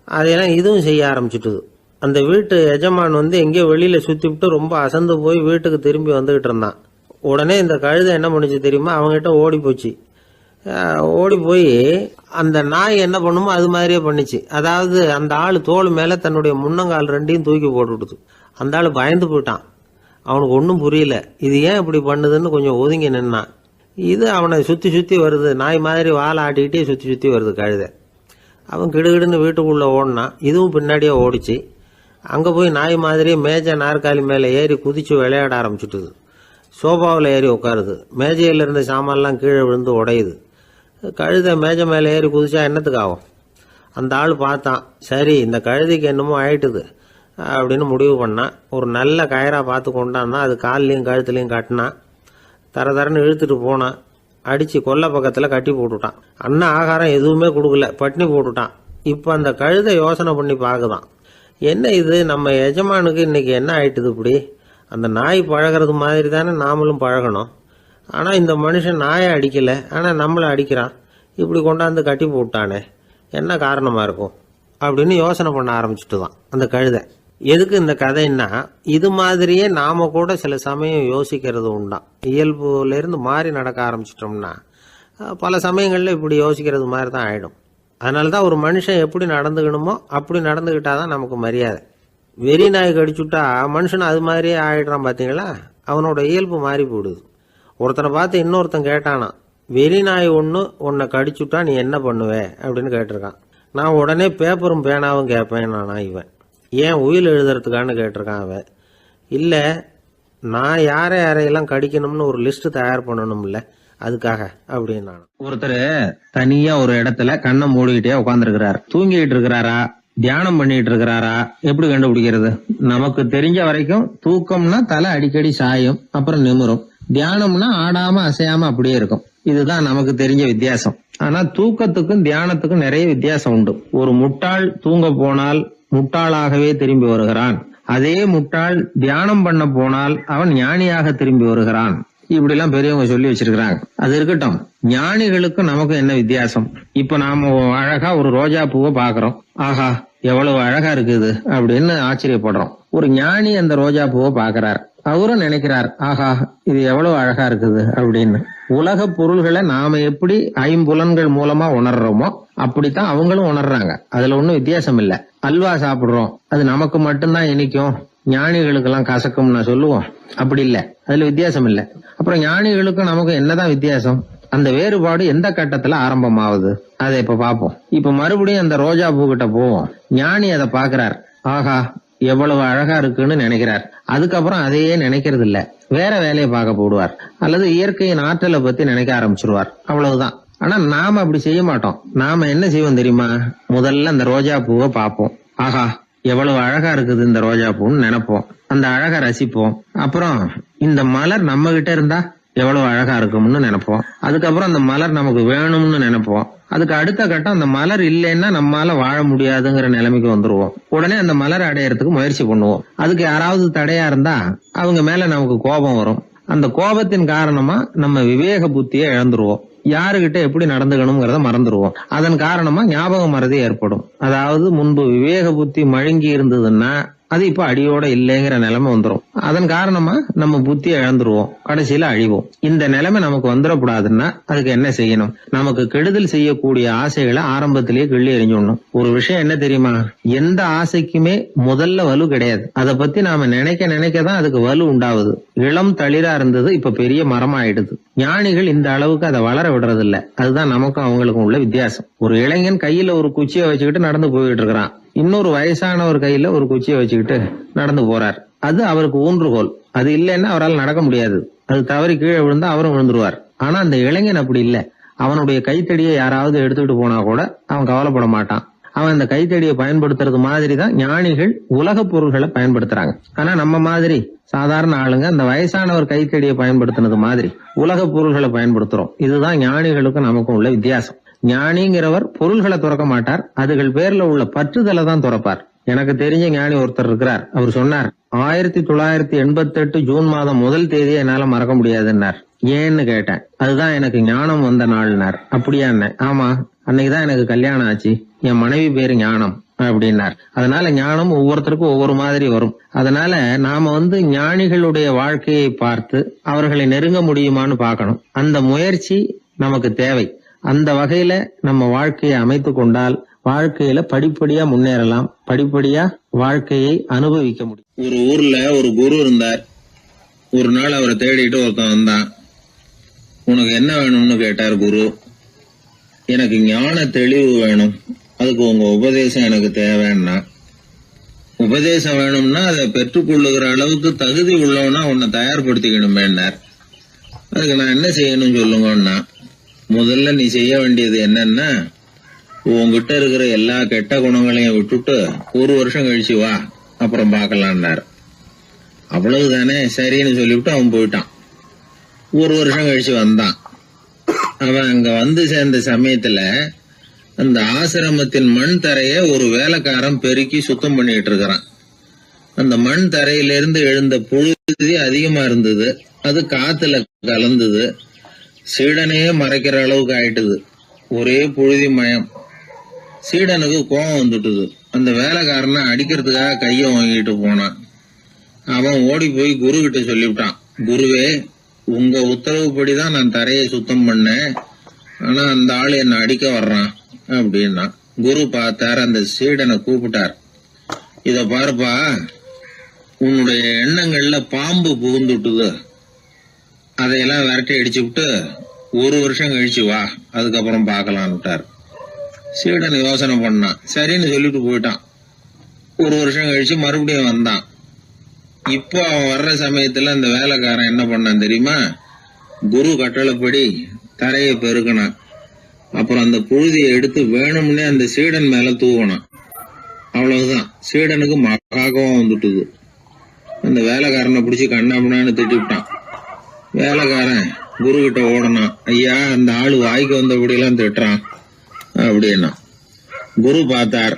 அதையெல்லாம் இதுவும் செய்ய ஆரம்பிச்சுட்டுது. அந்த வீட்டு எஜமான் எங்கேயோ வெளியில் சுற்றிவிட்டு ரொம்ப அசந்து போய் வீட்டுக்கு திரும்பி வந்துக்கிட்டு இருந்தான். உடனே இந்த கழுதை என்ன பண்ணுச்சு தெரியுமா, அவங்ககிட்ட ஓடி போச்சு. ஓடி போய் அந்த நாய் என்ன பண்ணுமோ அது மாதிரியே பண்ணிச்சு. அதாவது அந்த ஆள் தோள் மேலே தன்னுடைய முன்னங்கால் ரெண்டையும் தூக்கி போட்டுவிடுது. அந்த ஆள் பயந்து போயிட்டான். அவனுக்கு ஒன்றும் புரியல, இது ஏன் இப்படி பண்ணுதுன்னு கொஞ்சம் ஒதுங்கி நின்னான். இது அவனை சுற்றி சுற்றி வருது, நாய் மாதிரி வாழை ஆட்டிக்கிட்டே சுற்றி சுற்றி வருது கழுதை. அவன் கிடுகிடுன்னு வீட்டுக்குள்ளே ஓடினான். இதுவும் பின்னாடியே ஓடிச்சு. அங்கே போய் நாய் மாதிரியே மேஜை நாற்காலி மேலே ஏறி குதித்து விளையாட ஆரம்பிச்சுட்டுது. சோபாவில் ஏறி உட்காருது. மேஜையில் இருந்த சாமான்லாம் கீழே விழுந்து உடையுது. கழுதை மேஜை மேலே ஏறி குதிச்சா என்னத்துக்கு ஆகும்? அந்த ஆள் பார்த்தான், சரி இந்த கழுதைக்கு என்னமோ ஆயிட்டுது அப்படின்னு முடிவு பண்ணான். ஒரு நல்ல கயிறாக பார்த்து கொண்டான்னா அது கால்லையும் கழுத்துலையும் கட்டினான். தரன்னு இழுத்துட்டு போனான். அடித்து கொல்லை பக்கத்தில் கட்டி போட்டுட்டான். அண்ணா ஆகாரம் எதுவுமே கொடுக்கல, பட்னி போட்டுட்டான். இப்போ அந்த கழுதை யோசனை பண்ணி பார்க்குதான், என்ன இது நம்ம எஜமானுக்கு இன்னைக்கு என்ன ஆயிட்டுது இப்படி? அந்த நாய் பழகிறது மாதிரி தானே நாமளும் பழகணும். ஆனால் இந்த மனுஷன் நாயை அடிக்கலை, ஆனால் நம்மளை அடிக்கிறான். இப்படி கொண்டாந்து கட்டி போட்டானே, என்ன காரணமாக இருக்கும் அப்படின்னு யோசனை பண்ண ஆரம்பிச்சுட்டு தான் அந்த கழுதை. எதுக்கு இந்த கதைன்னா, இது மாதிரியே நாம கூட சில சமயம் யோசிக்கிறது உண்டாம். இயல்புலேருந்து மாறி நடக்க ஆரம்பிச்சிட்டோம்னா பல சமயங்களில் இப்படி யோசிக்கிறது மாதிரி தான் ஆகிடும். அதனால தான் ஒரு மனுஷன் எப்படி நடந்துக்கணுமோ அப்படி நடந்துக்கிட்டா தான் நமக்கு மரியாதை. வெறி நாய் கடிச்சுட்டா மனுஷன் அது மாதிரியே ஆகிடுறான் பார்த்தீங்களா, அவனோட இயல்பு மாறி போடுது. ஒருத்தனை பார்த்து இன்னொருத்தன் கேட்டானா, வெறி நாய் உன்னை கடிச்சுட்டா நீ என்ன பண்ணுவே அப்படின்னு கேட்டிருக்கான். நான் உடனே பேப்பரும் பேனாவும் கேட்பேன் நானா இவன். ஏன் உயில் எழுதுறதுக்கான்னு கேட்டிருக்கான் அவன். இல்லை, நான் யாரையெல்லாம் கடிக்கணும்னு ஒரு லிஸ்ட் தயார் பண்ணணும்ல, அதுக்காக அப்படின்னு நான். ஒருத்தர் தனியா ஒரு இடத்துல கண்ணை மூடிக்கிட்டே உட்காந்துருக்கிறார். தூங்கிட்டு இருக்கிறாரா, தியானம் பண்ணிட்டு இருக்கிறாரா, எப்படி கண்டுபிடிக்கிறது? நமக்கு தெரிஞ்ச வரைக்கும் தூக்கம்னா தலை அடிக்கடி சாயும், அப்புறம் நிமிரும். தியானம்னா ஆடாம அசையாம அப்படியே இருக்கும். இதுதான் நமக்கு தெரிஞ்ச வித்தியாசம். ஆனா தூக்கத்துக்கும் தியானத்துக்கும் நிறைய வித்தியாசம் உண்டு. ஒரு முட்டாள் தூங்க போனால் முட்டாளாகவே திரும்பி வருகிறான். அதே முட்டாள் தியானம் பண்ண போனால் அவன் ஞானியாக திரும்பி வருகிறான். இப்படி எல்லாம் பெரியவங்க சொல்லி வச்சிருக்கிறாங்க. அது இருக்கட்டும், ஞானிகளுக்கும் நமக்கும் என்ன வித்தியாசம்? இப்ப நாம அழகா ஒரு ரோஜா பூவை பாக்குறோம், ஆஹா எவ்வளவு அழகா இருக்குது அப்படின்னு ஆச்சரியப்படுறோம். ஒரு ஞானி அந்த ரோஜா பூவை பாக்குறார், அவரும் நினைக்கிறார், ஆஹா இது எவ்வளவு அழகா இருக்குது அப்படின்னு. உலக பொருள்களை நாம எப்படி ஐம்புலன்கள் மூலமா உணர்றோமோ அப்படித்தான் அவங்களும் உணர்றாங்க. அதுல ஒன்னும் வித்தியாசம் இல்ல. அல்வா சாப்பிடுறோம், அது நமக்கு மட்டும்தான் இனிக்கும், ஞானிகளுக்கு எல்லாம் கசக்கும் நான் சொல்லுவோம். அப்படி இல்ல, அதுல வித்தியாசம் இல்ல. அப்புறம் ஞானிகளுக்கும் நமக்கு என்னதான் வித்தியாசம்? அந்த வேறுபாடு எந்த கட்டத்துல ஆரம்பமாகுது அதை இப்ப பாப்போம். இப்ப மறுபடியும் அந்த ரோஜா பூ கிட்ட போவோம். ஞானி அதை பாக்குறார், ஆஹா எவ்வளவு அழகா இருக்குன்னு நினைக்கிறார். அதுக்கப்புறம் அதையே நினைக்கிறது இல்ல, வேற வேலையை பார்க்க போடுவார், அல்லது இயற்கையின் ஆற்றலை பத்தி நினைக்க ஆரம்பிச்சிருவார். அவ்வளவுதான். ஆனா நாம அப்படி செய்ய மாட்டோம். நாம என்ன செய்வோம் தெரியுமா? முதல்ல அந்த ரோஜா பூவை பார்ப்போம், ஆஹா எவ்வளவு அழகா இருக்குது இந்த ரோஜா பூன்னு நினைப்போம், அந்த அழகை ரசிப்போம். அப்புறம் இந்த மலர் நம்ம கிட்ட இருந்தா எவ்வளவு அழகா இருக்கும்னு நினைப்போம். அதுக்கப்புறம் அந்த மலர் நமக்கு வேணும்னு நினைப்போம். அதுக்கு அடுத்த கட்டம், அந்த மலர் இல்லைன்னா நம்மளால வாழ முடியாதுங்கிற நிலைமைக்கு வந்துருவோம். உடனே அந்த மலர் அடையறதுக்கு முயற்சி பண்ணுவோம். அதுக்கு யாராவது தடையா இருந்தா அவங்க மேல நமக்கு கோபம் வரும். அந்த கோபத்தின் காரணமா நம்ம விவேக புத்தியை இழந்துருவோம். யாருகிட்ட எப்படி நடந்துக்கணுங்கிறத மறந்துடுவோம். அதன் காரணமா ஞாபக மறதி ஏற்படும். அதாவது முன்பு விவேக புத்தி மழுங்கி இருந்ததுன்னா அது இப்ப அடியோட இல்லைங்கிற நிலைமை வந்துடும். அதன் காரணமா நம்ம புத்தியை இழந்துருவோம், கடைசியில அழிவோம். இந்த நிலைமை நமக்கு வந்துடக்கூடாதுன்னா அதுக்கு என்ன செய்யணும்? நமக்கு கெடுதல் செய்யக்கூடிய ஆசைகளை ஆரம்பத்திலேயே கிள்ளி எறிஞ்சிடணும். ஒரு விஷயம் என்ன தெரியுமா? எந்த ஆசைக்குமே முதல்ல வலு கிடையாது. அதை பத்தி நாம நினைக்கதான் அதுக்கு வலு உண்டாகுது. இளம் தளிரா இருந்தது இப்ப பெரிய மரமா ஆயிடுது. ஞானிகள் இந்த அளவுக்கு அதை வளர விடுறது இல்ல. அதுதான் நமக்கும் அவங்களுக்கும் உள்ள வித்தியாசம். ஒரு இளைஞன் கையில ஒரு குச்சியை வச்சுக்கிட்டு நடந்து போயிட்டு இருக்கிறான். இன்னொரு வயசானவர் கையில ஒரு குச்சியை வச்சுக்கிட்டு நடந்து போறார். அது அவருக்கு ஊன்றுகோல். அது இல்லைன்னா அவரால் நடக்க முடியாது. அது தவறி கீழே விழுந்தா அவரும் விழுந்துருவார். ஆனா அந்த இளைஞன் அப்படி இல்ல. அவனுடைய கைத்தடியை யாராவது எடுத்துட்டு போனா கூட அவன் கவலைப்பட மாட்டான். அவன் அந்த கைத்தடியை பயன்படுத்துறது மாதிரி தான் ஞானிகள் உலக பொருள்களை பயன்படுத்துறாங்க. ஆனா நம்ம மாதிரி சாதாரண ஆளுங்க அந்த வயசானவர் கைத்தடியை பயன்படுத்தினது மாதிரி உலக பொருள்களை பயன்படுத்துறோம். இதுதான் ஞானிகளுக்கும் நமக்கும் உள்ள வித்தியாசம். ஞானிங்கிறவர் பொருள்களை துறக்க மாட்டார், அதுகள் பேர்ல உள்ள பற்றுதலை தான் துறப்பார். எனக்கு தெரிஞ்ச ஞானி ஒருத்தர் இருக்கிறார். அவர் சொன்னார், 1988 ஜூன் மாதம் 1 தேதியை என்னால மறக்க முடியாதுன்னார். ஏன்னு கேட்டேன். அதுதான் எனக்கு ஞானம் வந்த நாள்னார். அப்படியா? ஆமா, அன்னைக்குதான் எனக்கு கல்யாணம் ஆச்சு, என் மனைவி பேரு ஞானம் அப்படின்னார். அதனால ஞானம் ஒவ்வொருத்தருக்கும் ஒவ்வொரு மாதிரி வரும். அதனால நாம ஞானிகளுடைய வாழ்க்கையை பார்த்து அவர்களை நெருங்க முடியுமான்னு பார்க்கணும். அந்த முயற்சி நமக்கு தேவை. அந்த வகையில நம்ம வாழ்க்கையை அமைத்து கொண்டால் வாழ்க்கையில படிப்படியா முன்னேறலாம், படிப்படியா வாழ்க்கையை அனுபவிக்க முடியும். ஒரு ஊர்ல ஒரு குரு இருந்தார். ஒரு நாள் அவரை தேடிட்டு ஒருத்தன் வந்தான். உனக்கு என்ன வேணும்னு கேட்டார் குரு. எனக்கு ஞான தெளிவு வேணும், அதுக்கு உங்க உபதேசம் எனக்கு தேவைன்னா. உபதேசம் வேணும்னா அதை பெற்றுக்கொள்ளுகிற அளவுக்கு தகுதி உள்ளவனா உன்னை தயார்படுத்திக்கணுமேன்னார். அதுக்கு நான் என்ன செய்யணும் சொல்லுங்கன்னா, முதல்ல நீ செய்ய வேண்டியது என்னன்னா, உங்ககிட்ட இருக்கிற எல்லா கெட்ட குணங்களையும் விட்டுட்டு 1 வருஷம் கழிச்சு வா, அப்புறம் பார்க்கலான்னார். அவ்வளவுதானே, சரின்னு சொல்லிவிட்டு அவன் போயிட்டான். 1 வருஷம் கழிச்சு வந்தான். அவன் அங்க வந்து சேர்ந்த சமயத்துல அந்த ஆசிரமத்தின் மண் தரைய ஒரு வேலைக்காரன் பெருக்கி சுத்தம் பண்ணிட்டு இருக்கிறான். அந்த மண் தரையிலிருந்து எழுந்த புழுதி அதிகமா இருந்தது. அது காத்துல கலந்தது. சீடனையே மறைக்கிற அளவுக்கு ஆயிட்டுது. ஒரே புழுதி மயம். சீடனுக்கு கோபம் வந்துட்டுது. அந்த வேலைக்காரனை அடிக்கிறதுக்காக கைய வாங்கிட்டு போனான். அவன் ஓடி போய் குரு கிட்ட சொல்லிவிட்டான், குருவே, உங்க உத்தரவுப்படிதான் நான் தரையை சுத்தம் பண்ணேன், ஆனா அந்த ஆளு என்ன அடிக்க வர்றான் அப்படின்னா. குரு பார்த்தார், அந்த சீடனை கூப்பிட்டார். இத பாருப்பா, உன்னுடைய எண்ணங்கள்ல பாம்பு புகுந்துட்டுது, அதையெல்லாம் விரட்டி அடிச்சு விட்டு 1 வருஷம் கழிச்சு வா, அதுக்கப்புறம் பார்க்கலான்னுட்டார். சீடன் யோசனை பண்ணான். சரின்னு சொல்லிட்டு போயிட்டான். 1 வருஷம் கழிச்சு மறுபடியும் வந்தான். இப்போ அவன் வர்ற சமயத்துல அந்த வேலைக்காரன் என்ன பண்ணான் தெரியுமா? குரு கட்டளைப்படி தரையை பெருக்கினான். அப்புறம் அந்த புழுதியை எடுத்து வேணும்னே அந்த சீடன் மேல தூவினான். அவ்வளவுதான், சீடனுக்கு மகாகோவம் வந்துட்டுது. அந்த வேலைக்காரனை பிடிச்சி கண்ணாமண்ணான்னு திட்டிவிட்டான். வேலைக்காரன் குரு கிட்ட ஓடனான். ஐயா, அந்த ஆளு வாய்க்கு வந்தபடியெல்லாம் திட்டுறான் அப்படின்னா. குரு பார்த்தார்.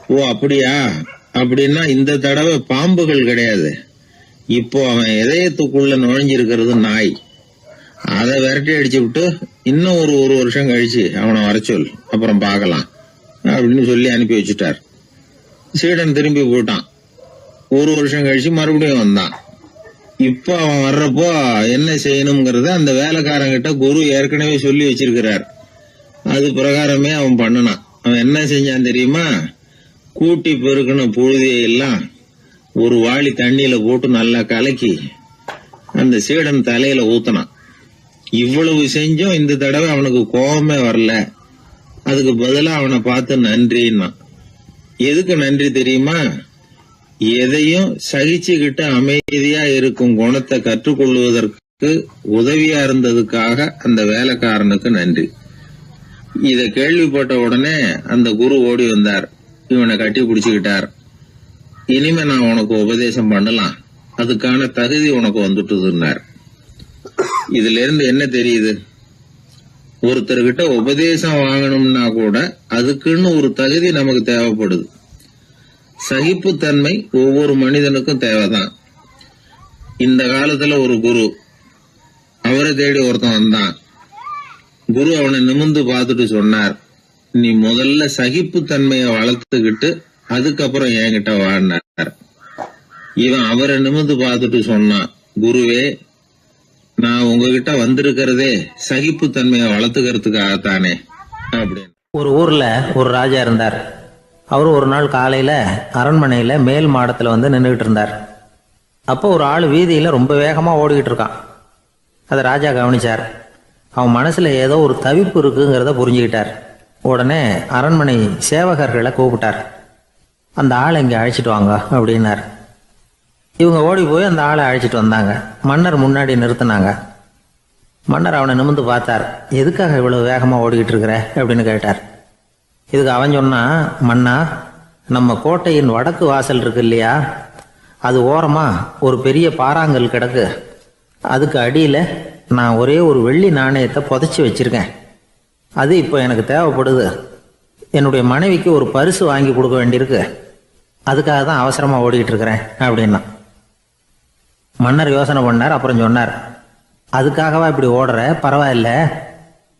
ஓ அப்படியா? அப்படின்னா இந்த தடவை பாம்புகள் கிடையாது, இப்போ அவன் இதயத்துக்குள்ள நுழைஞ்சிருக்கிறது நாய். அதை விரட்டி அடிச்சு விட்டு இன்னும் ஒரு வருஷம் கழிச்சு அவனை வர சொல், அப்புறம் பார்க்கலாம் அப்படின்னு சொல்லி அனுப்பி வச்சுட்டார். சீடன் திரும்பி போயிட்டான். 1 வருஷம் கழிச்சு மறுபடியும் வந்தான். இப்போ அவன் வர்றப்போ என்ன செய்யணுங்கிறத அந்த வேலைக்காரங்கிட்ட குரு ஏற்கனவே சொல்லி வச்சிருக்கிறார். அது பிரகாரமே அவன் பண்ணனான். அவன் என்ன செஞ்சான் தெரியுமா? கூட்டி பெருக்கின புழுதியை எல்லாம் ஒரு வாளி தண்ணியில போட்டு நல்லா கலக்கி அந்த சீடன் தலையில ஊத்தினான். இவ்வளவு செஞ்சும் இந்த தடவை அவனுக்கு கோபமே வரல. அதுக்கு பதிலா அவனை பார்த்து நன்றின்னா. எதுக்கு நன்றி தெரியுமா? எதையும் சகிச்சுக்கிட்டு அமைதியா இருக்கும் குணத்தை கற்றுக்கொள்வதற்கு உதவியா இருந்ததுக்காக அந்த வேலைக்காரனுக்கு நன்றி. இத கேள்விப்பட்ட உடனே அந்த குரு ஓடி வந்தார். இவனை கட்டி பிடிச்சுக்கிட்டார். இனிமே நான் உனக்கு உபதேசம் பண்ணலாம், அதுக்கான தகுதி உனக்கு வந்துட்டுதுன்னார். இதுல இருந்து என்ன தெரியுது? ஒருத்தர்கிட்ட உபதேசம் வாங்கணும்னா கூட அதுக்குன்னு ஒரு தகுதி நமக்கு தேவைப்படுது. சகிப்புத்தன்மை ஒவ்வொரு மனிதனுக்கும் தேவைதான். இந்த காலத்துல ஒரு குரு, அவரை தேடி ஒருத்தன் வந்தான். குரு அவனை நிமிர்ந்து பார்த்துட்டு சொன்னார், நீ முதல்ல சகிப்புத்தன்மையை வளர்த்துக்கிட்டு அதுக்கப்புறம் என்கிட்ட வாடினார். இவன் அவரை நிமிர்ந்து பார்த்துட்டு சொன்னான், குருவே, நான் உங்ககிட்ட வந்திருக்கிறதே சகிப்புத்தன்மையை வளர்த்துக்கிறதுக்காகத்தானே அப்படின்னு. ஒரு ஊர்ல ஒரு ராஜா இருந்தார். அவர் ஒரு நாள் காலையில அரண்மனையில மேல் மாடத்துல வந்து நின்றுகிட்டு இருந்தார். அப்போ ஒரு ஆள் வீதியில ரொம்ப வேகமா ஓடிக்கிட்டு இருக்கான். அதை ராஜா கவனிச்சார். அவன் மனசுல ஏதோ ஒரு தவிப்பு இருக்குங்கிறத புரிஞ்சுக்கிட்டார். உடனே அரண்மனை சேவகர்களை கூப்பிட்டார். அந்த ஆளை இங்கே அழைச்சிட்டு வாங்க அப்படின்னார். இவங்க ஓடி போய் அந்த ஆளை அழைச்சிட்டு வந்தாங்க. மன்னர் முன்னாடி நிறுத்தினாங்க. மன்னர் அவனை நிமிர்ந்து பார்த்தார். எதுக்காக இவ்வளவு வேகமாக ஓடிக்கிட்டு இருக்கிற அப்படின்னு கேட்டார். இதுக்கு அவன் சொன்னான், மன்னா, நம்ம கோட்டையின் வடக்கு வாசல் இருக்கு இல்லையா, அது ஓரமாக ஒரு பெரிய பாறாங்கல் கிடக்கு. அதுக்கு அடியில் நான் ஒரே ஒரு வெள்ளி நாணயத்தை புதைச்சி வச்சிருக்கேன். அது இப்போ எனக்கு தேவைப்படுது. என்னுடைய மனைவிக்கு ஒரு பரிசு வாங்கி கொடுக்க வேண்டியிருக்கு. அதுக்காக தான் அவசரமாக ஓடிக்கிட்டு இருக்கிறேன் அப்படின்னா. மன்னர் யோசனை பண்ணார். அப்புறம் சொன்னார், அதுக்காகவா இப்படி ஓடுற? பரவாயில்ல,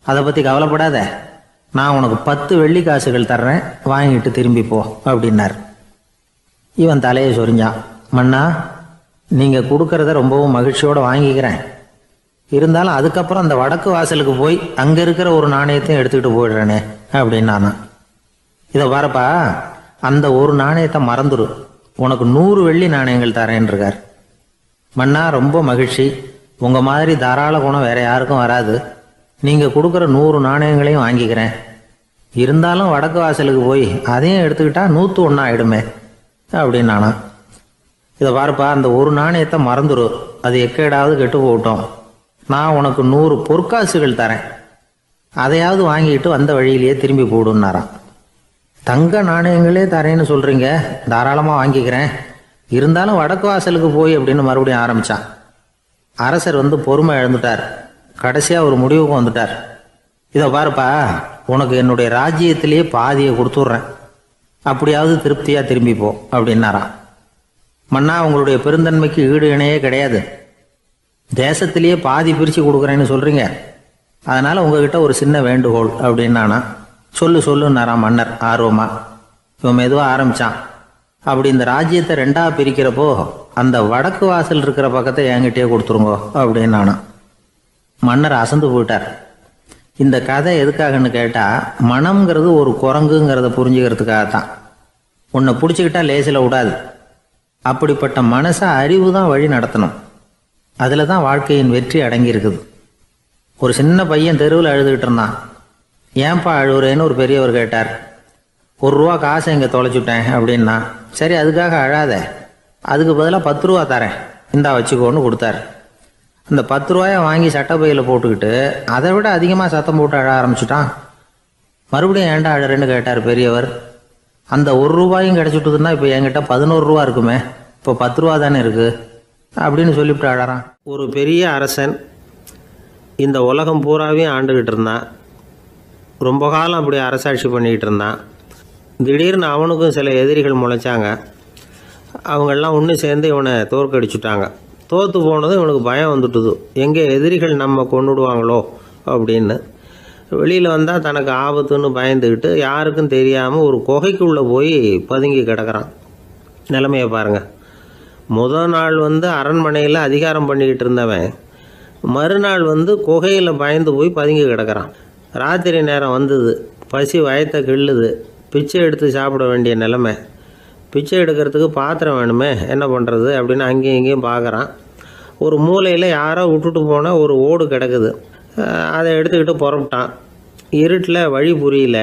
அதை பற்றி கவலைப்படாத. நான் உனக்கு 10 வெள்ளி காசுகள் தர்றேன், வாங்கிட்டு திரும்பி போ அப்படின்னார். இவன் தலையை சொரிஞ்சான். மன்னா, நீங்கள் கொடுக்கறத ரொம்பவும் மகிழ்ச்சியோடு வாங்கிக்கிறேன். இருந்தாலும் அதுக்கப்புறம் அந்த வடக்கு வாசலுக்கு போய் அங்கே இருக்கிற ஒரு நாணயத்தையும் எடுத்துக்கிட்டு போயிடுறேனே அப்படின்னானா. இதை பாருப்பா, அந்த ஒரு நாணயத்தை மறந்துடு, உனக்கு 100 வெள்ளி நாணயங்கள் தரேன் இருக்கார். மன்னா, ரொம்ப மகிழ்ச்சி. உங்கள் மாதிரி தாராள குணம் வேற யாருக்கும் வராது. நீங்கள் கொடுக்குற 100 நாணயங்களையும் வாங்கிக்கிறேன். இருந்தாலும் வடக்கு வாசலுக்கு போய் அதையும் எடுத்துக்கிட்டா 101 ஆயிடுமே அப்படின்னானா. இதை பாருப்பா, அந்த ஒரு நாணயத்தை மறந்துடு, அது எக்கேடாவது கெட்டு போகட்டும். நான் உனக்கு 100 பொற்காசுகள் தரேன், அதையாவது வாங்கிட்டு வந்த வழியிலேயே திரும்பி போடுன்னாரான். தங்க நாணயங்களே தரேன்னு சொல்கிறீங்க, தாராளமாக வாங்கிக்கிறேன். இருந்தாலும் வடக்கு வாசலுக்கு போய் அப்படின்னு மறுபடியும் ஆரம்பித்தான். அரசர் பொறுமை இழந்துட்டார். கடைசியாக ஒரு முடிவுக்கு வந்துட்டார். இதை பாருப்பா, உனக்கு என்னுடைய ராஜ்யத்திலேயே பாதியை கொடுத்துட்றேன், அப்படியாவது திருப்தியாக திரும்பி போ அப்படின்னாராம். மன்னா, உங்களுடைய பெருந்தன்மைக்கு ஈடு இணையே கிடையாது. தேசத்திலேயே பாதி பிரித்து கொடுக்குறேன்னு சொல்கிறீங்க, அதனால் உங்ககிட்ட ஒரு சின்ன வேண்டுகோள் அப்படின்னானா. சொல்லுன்னாராம் மன்னர் ஆர்வமா. இவன் மெதுவாக ஆரம்பித்தான். அப்படி இந்த ராஜ்யத்தை 2ஆ பிரிக்கிறப்போ அந்த வடக்கு வாசல் இருக்கிற பக்கத்தை என்கிட்டயே கொடுத்துருங்கோ அப்படின்னானா. மன்னர் அசந்து போயிட்டார். இந்த கதை எதுக்காகன்னு கேட்டால், மனம்ங்கிறது ஒரு குரங்குங்கிறத புரிஞ்சுக்கிறதுக்காகத்தான். உன்னை பிடிச்சிக்கிட்டா லேசில் விடாது. அப்படிப்பட்ட மனசை அறிவு தான் வழி நடத்தணும். அதில் தான் வாழ்க்கையின் வெற்றி அடங்கியிருக்குது. ஒரு சின்ன பையன் தெருவில் அழுதுகிட்டு இருந்தான். ஏன்பா அழுவுறேன்னு ஒரு பெரியவர் கேட்டார். 1 ரூபா காசை இங்கே தொலைச்சுட்டேன் அப்படின்னா. சரி, அதுக்காக அழாத, அதுக்கு பதிலாக 10 ரூபா தரேன், இந்தா வச்சுக்கோன்னு கொடுத்தார். அந்த 10 ரூபாயை வாங்கி சட்டப்பையில் போட்டுக்கிட்டு அதை விட அதிகமாக சத்தம் போட்டு அழ ஆரம்பிச்சுட்டான். மறுபடியும் ஏன்டா அழறேன்னு கேட்டார் பெரியவர். அந்த 1 ரூபாயும் கிடச்சிட்டுதுன்னா இப்போ என்கிட்ட 11 ரூபா இருக்குமே, இப்போ 10 ரூபா தானே இருக்குது அப்படின்னு சொல்லிவிட்டு அழறான். ஒரு பெரிய அரசன் இந்த உலகம் பூராவையும் ஆண்டுகிட்டு இருந்தான். ரொம்ப காலம் அப்படி அரசாட்சி பண்ணிக்கிட்டு இருந்தான். திடீர்னு அவனுக்கும் சில எதிரிகள் முளைச்சாங்க. அவங்கெல்லாம் ஒன்று சேர்ந்து இவனை தோற்கடிச்சுட்டாங்க. தோற்று போனதும் இவனுக்கு பயம் வந்துட்டுது, எங்கே எதிரிகள் நம்ம கொண்டுடுவாங்களோ அப்படின்னு. வெளியில் வந்தால் தனக்கு ஆபத்துன்னு பயந்துக்கிட்டு யாருக்கும் தெரியாமல் ஒரு குகைக்குள்ளே போய் பதுங்கி கிடக்கிறான். நிலைமையை பாருங்கள். முதல் நாள் அரண்மனையில் அதிகாரம் பண்ணிக்கிட்டு இருந்தவன் மறுநாள் குகையில் பயந்து போய் பதுங்கி கிடக்கிறான். ராத்திரி நேரம் வந்தது, பசி வயத்தை கிள்ளுது, பிச்சை எடுத்து சாப்பிட வேண்டிய நிலைமை. பிச்சை எடுக்கிறதுக்கு பாத்திரம் வேணுமே, என்ன பண்ணுறது அப்படின்னு அங்கேயும் இங்கேயும் பார்க்குறான். ஒரு மூலையில் யாரோ விட்டுட்டு போன ஒரு ஓடு கிடக்குது. அதை எடுத்துக்கிட்டு புறப்பட்டான். இருட்டில் வழி புரியல.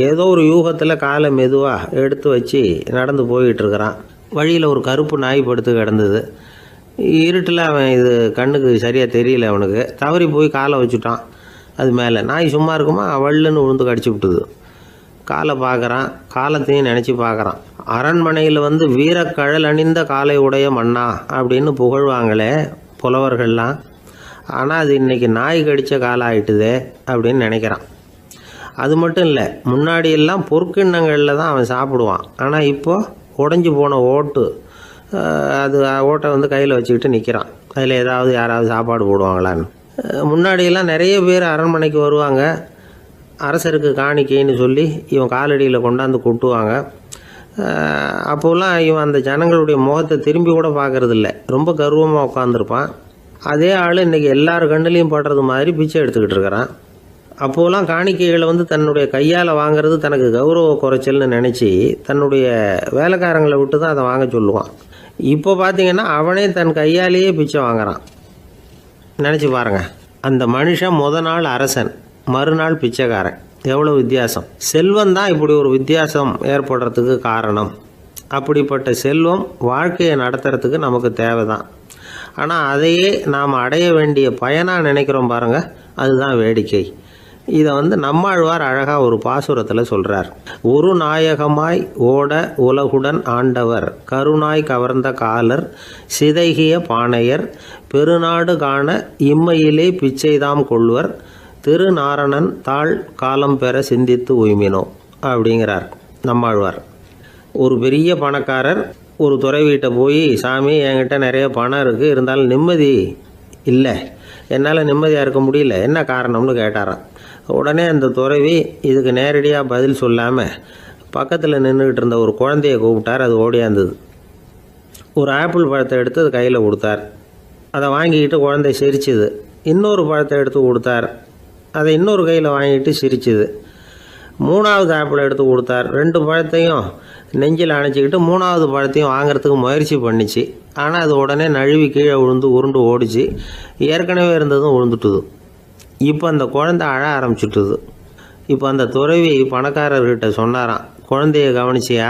ஏதோ ஒரு யூகத்தில் காலை மெதுவாக எடுத்து வச்சு நடந்து போயிட்டுருக்கிறான். வழியில் ஒரு கருப்பு நாய் படுத்து கிடந்தது. இருட்டில் அவன் இது கண்ணுக்கு சரியாக தெரியல. அவனுக்கு தவறி போய் காலை வச்சுட்டான். அது மேலே நாய் சும்மா இருக்குமா, வள்ளுன்னு விழுந்து கடிச்சு விட்டுது. காலை பார்க்குறான், காலத்தையும் நினச்சி பார்க்குறான். அரண்மனையில் வீரக்கழல் அணிந்த காலை உடைய மன்னா அப்படின்னு புகழ்வாங்களே புலவர்கள்லாம். ஆனால் அது இன்றைக்கி நாய் கடித்த காலம் ஆகிட்டுதே அப்படின்னு நினைக்கிறான். அது மட்டும் இல்லை, முன்னாடியெல்லாம் பொற்கிண்ணங்களில் தான் அவன் சாப்பிடுவான். ஆனால் இப்போது உடஞ்சி போன ஓட்டு, அது ஓட்டை கையில் வச்சுக்கிட்டு நிற்கிறான். அதில் யாராவது சாப்பாடு போடுவாங்களான்னு. முன்னாடியெல்லாம் நிறைய பேர் அரண்மனைக்கு வருவாங்க. அரசருக்கு காணிக்கைன்னு சொல்லி இவன் காலடியில் கொண்டாந்து கொட்டுவாங்க. அப்போலாம் இவன் அந்த ஜனங்களுடைய முகத்தை திரும்பி கூட பார்க்குறதில்ல, ரொம்ப கர்வமாக உட்காந்துருப்பான். அதே ஆள் இன்றைக்கி எல்லார் கண்ணுலேயும் படுறது மாதிரி பிச்சை எடுத்துக்கிட்டு இருக்கிறான். அப்போலாம் காணிக்கைகளை தன்னுடைய கையால் வாங்கிறது தனக்கு கௌரவ குறைச்சல்னு நினச்சி தன்னுடைய வேலைக்காரங்களை விட்டு தான் அதை வாங்க சொல்லுவான். இப்போ பார்த்திங்கன்னா அவனே தன் கையாலேயே பிச்சை வாங்குறான். நினச்சி பாருங்கள், அந்த மனுஷன் முதல் நாள் அரசன், மறுநாள் பிச்சைக்காரன். எவ்வளோ வித்தியாசம்! செல்வம் தான் இப்படி ஒரு வித்தியாசம் ஏற்படுறதுக்கு காரணம். அப்படிப்பட்ட செல்வம் வாழ்க்கையை நடத்துறதுக்கு நமக்கு தேவை தான். ஆனால் அதையே நாம் அடைய வேண்டிய பயனாக நினைக்கிறோம் பாருங்க, அதுதான் வேடிக்கை. இதை நம்மாழ்வார் அழகாக ஒரு பாசுரத்தில் சொல்கிறார். ஒரு நாயகமாய் ஓட உலகுடன் ஆண்டவர் கருணாய் கவர்ந்த காலர் சிதைகிய பானையர் பெருநாடு காண இம்மையிலே பிச்சைதாம் கொள்வர் திருநாரணன் தாழ் காலம் பெற சிந்தித்து உய்மினோ அப்படிங்கிறார் நம்மாழ்வார். ஒரு பெரிய பணக்காரர் ஒரு துறவிகிட்ட போய், சாமி என்கிட்ட நிறைய பணம் இருக்குது, இருந்தாலும் நிம்மதி இல்லை, என்னால் நிம்மதியாக இருக்க முடியல, என்ன காரணம்னு கேட்டாராம். உடனே அந்த துறவி இதுக்கு நேரடியாக பதில் சொல்லாமல் பக்கத்தில் நின்றுக்கிட்டு இருந்த ஒரு குழந்தைய கூப்பிட்டார். அது ஓடியாந்தது. ஒரு ஆப்பிள் பழத்தை எடுத்து அது கையில் கொடுத்தார். அதை வாங்கிக்கிட்டு குழந்தை சிரிச்சுது. இன்னொரு பழத்தை எடுத்து கொடுத்தார். அதை இன்னொரு கையில் வாங்கிட்டு சிரிச்சுது. மூணாவது ஆப்பிள் எடுத்து கொடுத்தார். 2 பழத்தையும் நெஞ்சில் அணைச்சிக்கிட்டு 3ஆவது பழத்தையும் வாங்கிறதுக்கு முயற்சி பண்ணிச்சு. ஆனால் அது உடனே நழுவி கீழே விழுந்து உருண்டு ஓடிச்சு. ஏற்கனவே இருந்ததும் விழுந்துட்டுது. இப்போ அந்த குழந்தை அழ ஆரம்பிச்சுட்டுது. இப்போ அந்த துறவி பணக்காரர்கிட்ட சொன்னாராம், குழந்தைய கவனிச்சியா,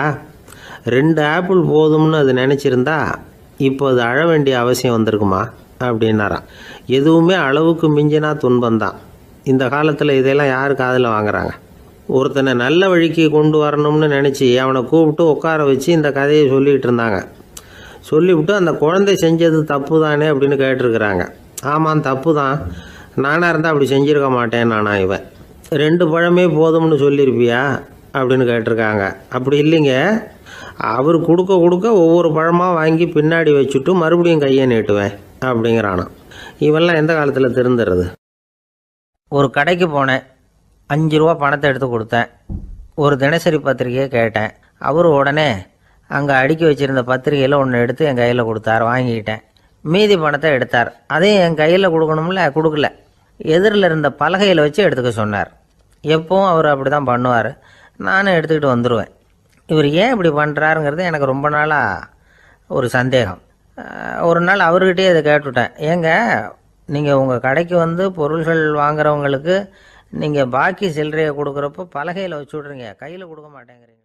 2 ஆப்பிள் போதும்னு அது நினச்சிருந்தா இப்போ அது அழ வேண்டிய அவசியம் வந்திருக்குமா அப்படின்னாராம். எதுவுமே அளவுக்கு மிஞ்சினா துன்பந்தான். இந்த காலத்தில் இதெல்லாம் யார் காதில் வாங்குறாங்க? ஒருத்தனை நல்ல வழிக்கு கொண்டு வரணும்னு நினச்சி அவனை கூப்பிட்டு உட்கார வச்சு இந்த கதையை சொல்லிகிட்டு இருந்தாங்க. சொல்லிவிட்டு அந்த குழந்தை செஞ்சது தப்பு தானே அப்படின்னு கேட்டிருக்கிறாங்க. ஆமாம், தப்பு தான், நானாக இருந்தால் அப்படி செஞ்சுருக்க மாட்டேன் நானா இவன். 2 பழமே போதும்னு சொல்லியிருப்பியா அப்படின்னு கேட்டிருக்காங்க. அப்படி இல்லைங்க, அவர் கொடுக்க கொடுக்க ஒவ்வொரு பழமாக வாங்கி பின்னாடி வச்சுட்டு மறுபடியும் கையை நீட்டுவேன் அப்படிங்கிறானா. இவெல்லாம் எந்த காலத்தில் திருந்துறது? ஒரு கடைக்கு போனேன், 5 ரூபா பணத்தை எடுத்து கொடுத்தேன். ஒரு தினசரி பத்திரிக்கையை கேட்டேன். அவர் உடனே அங்கே அடுக்கி வச்சுருந்த பத்திரிக்கையில் ஒன்று எடுத்து என் கையில் கொடுத்தார், வாங்கிக்கிட்டேன். மீதி பணத்தை எடுத்தார். அதையும் என் கையில் கொடுக்கணும்ல, கொடுக்கல. எதிரில் இருந்த பலகையில் வச்சு எடுத்துக்க சொன்னார். எப்பவும் அவர் அப்படி தான் பண்ணுவார். நானும் எடுத்துக்கிட்டு வந்துடுவேன். இவர் ஏன் இப்படி பண்ணுறாருங்கிறது எனக்கு ரொம்ப நாளாக ஒரு சந்தேகம். ஒரு நாள் அவர்கிட்டயே இதை கேட்டுவிட்டேன். ஏங்க, நீங்கள் உங்கள் கடைக்கு பொருள்கள் வாங்குறவங்களுக்கு நீங்கள் பாக்கி சில்லறையை கொடுக்குறப்போ பலகையில் வச்சு விட்றீங்க, கையில் கொடுக்க மாட்டேங்கிறீங்க.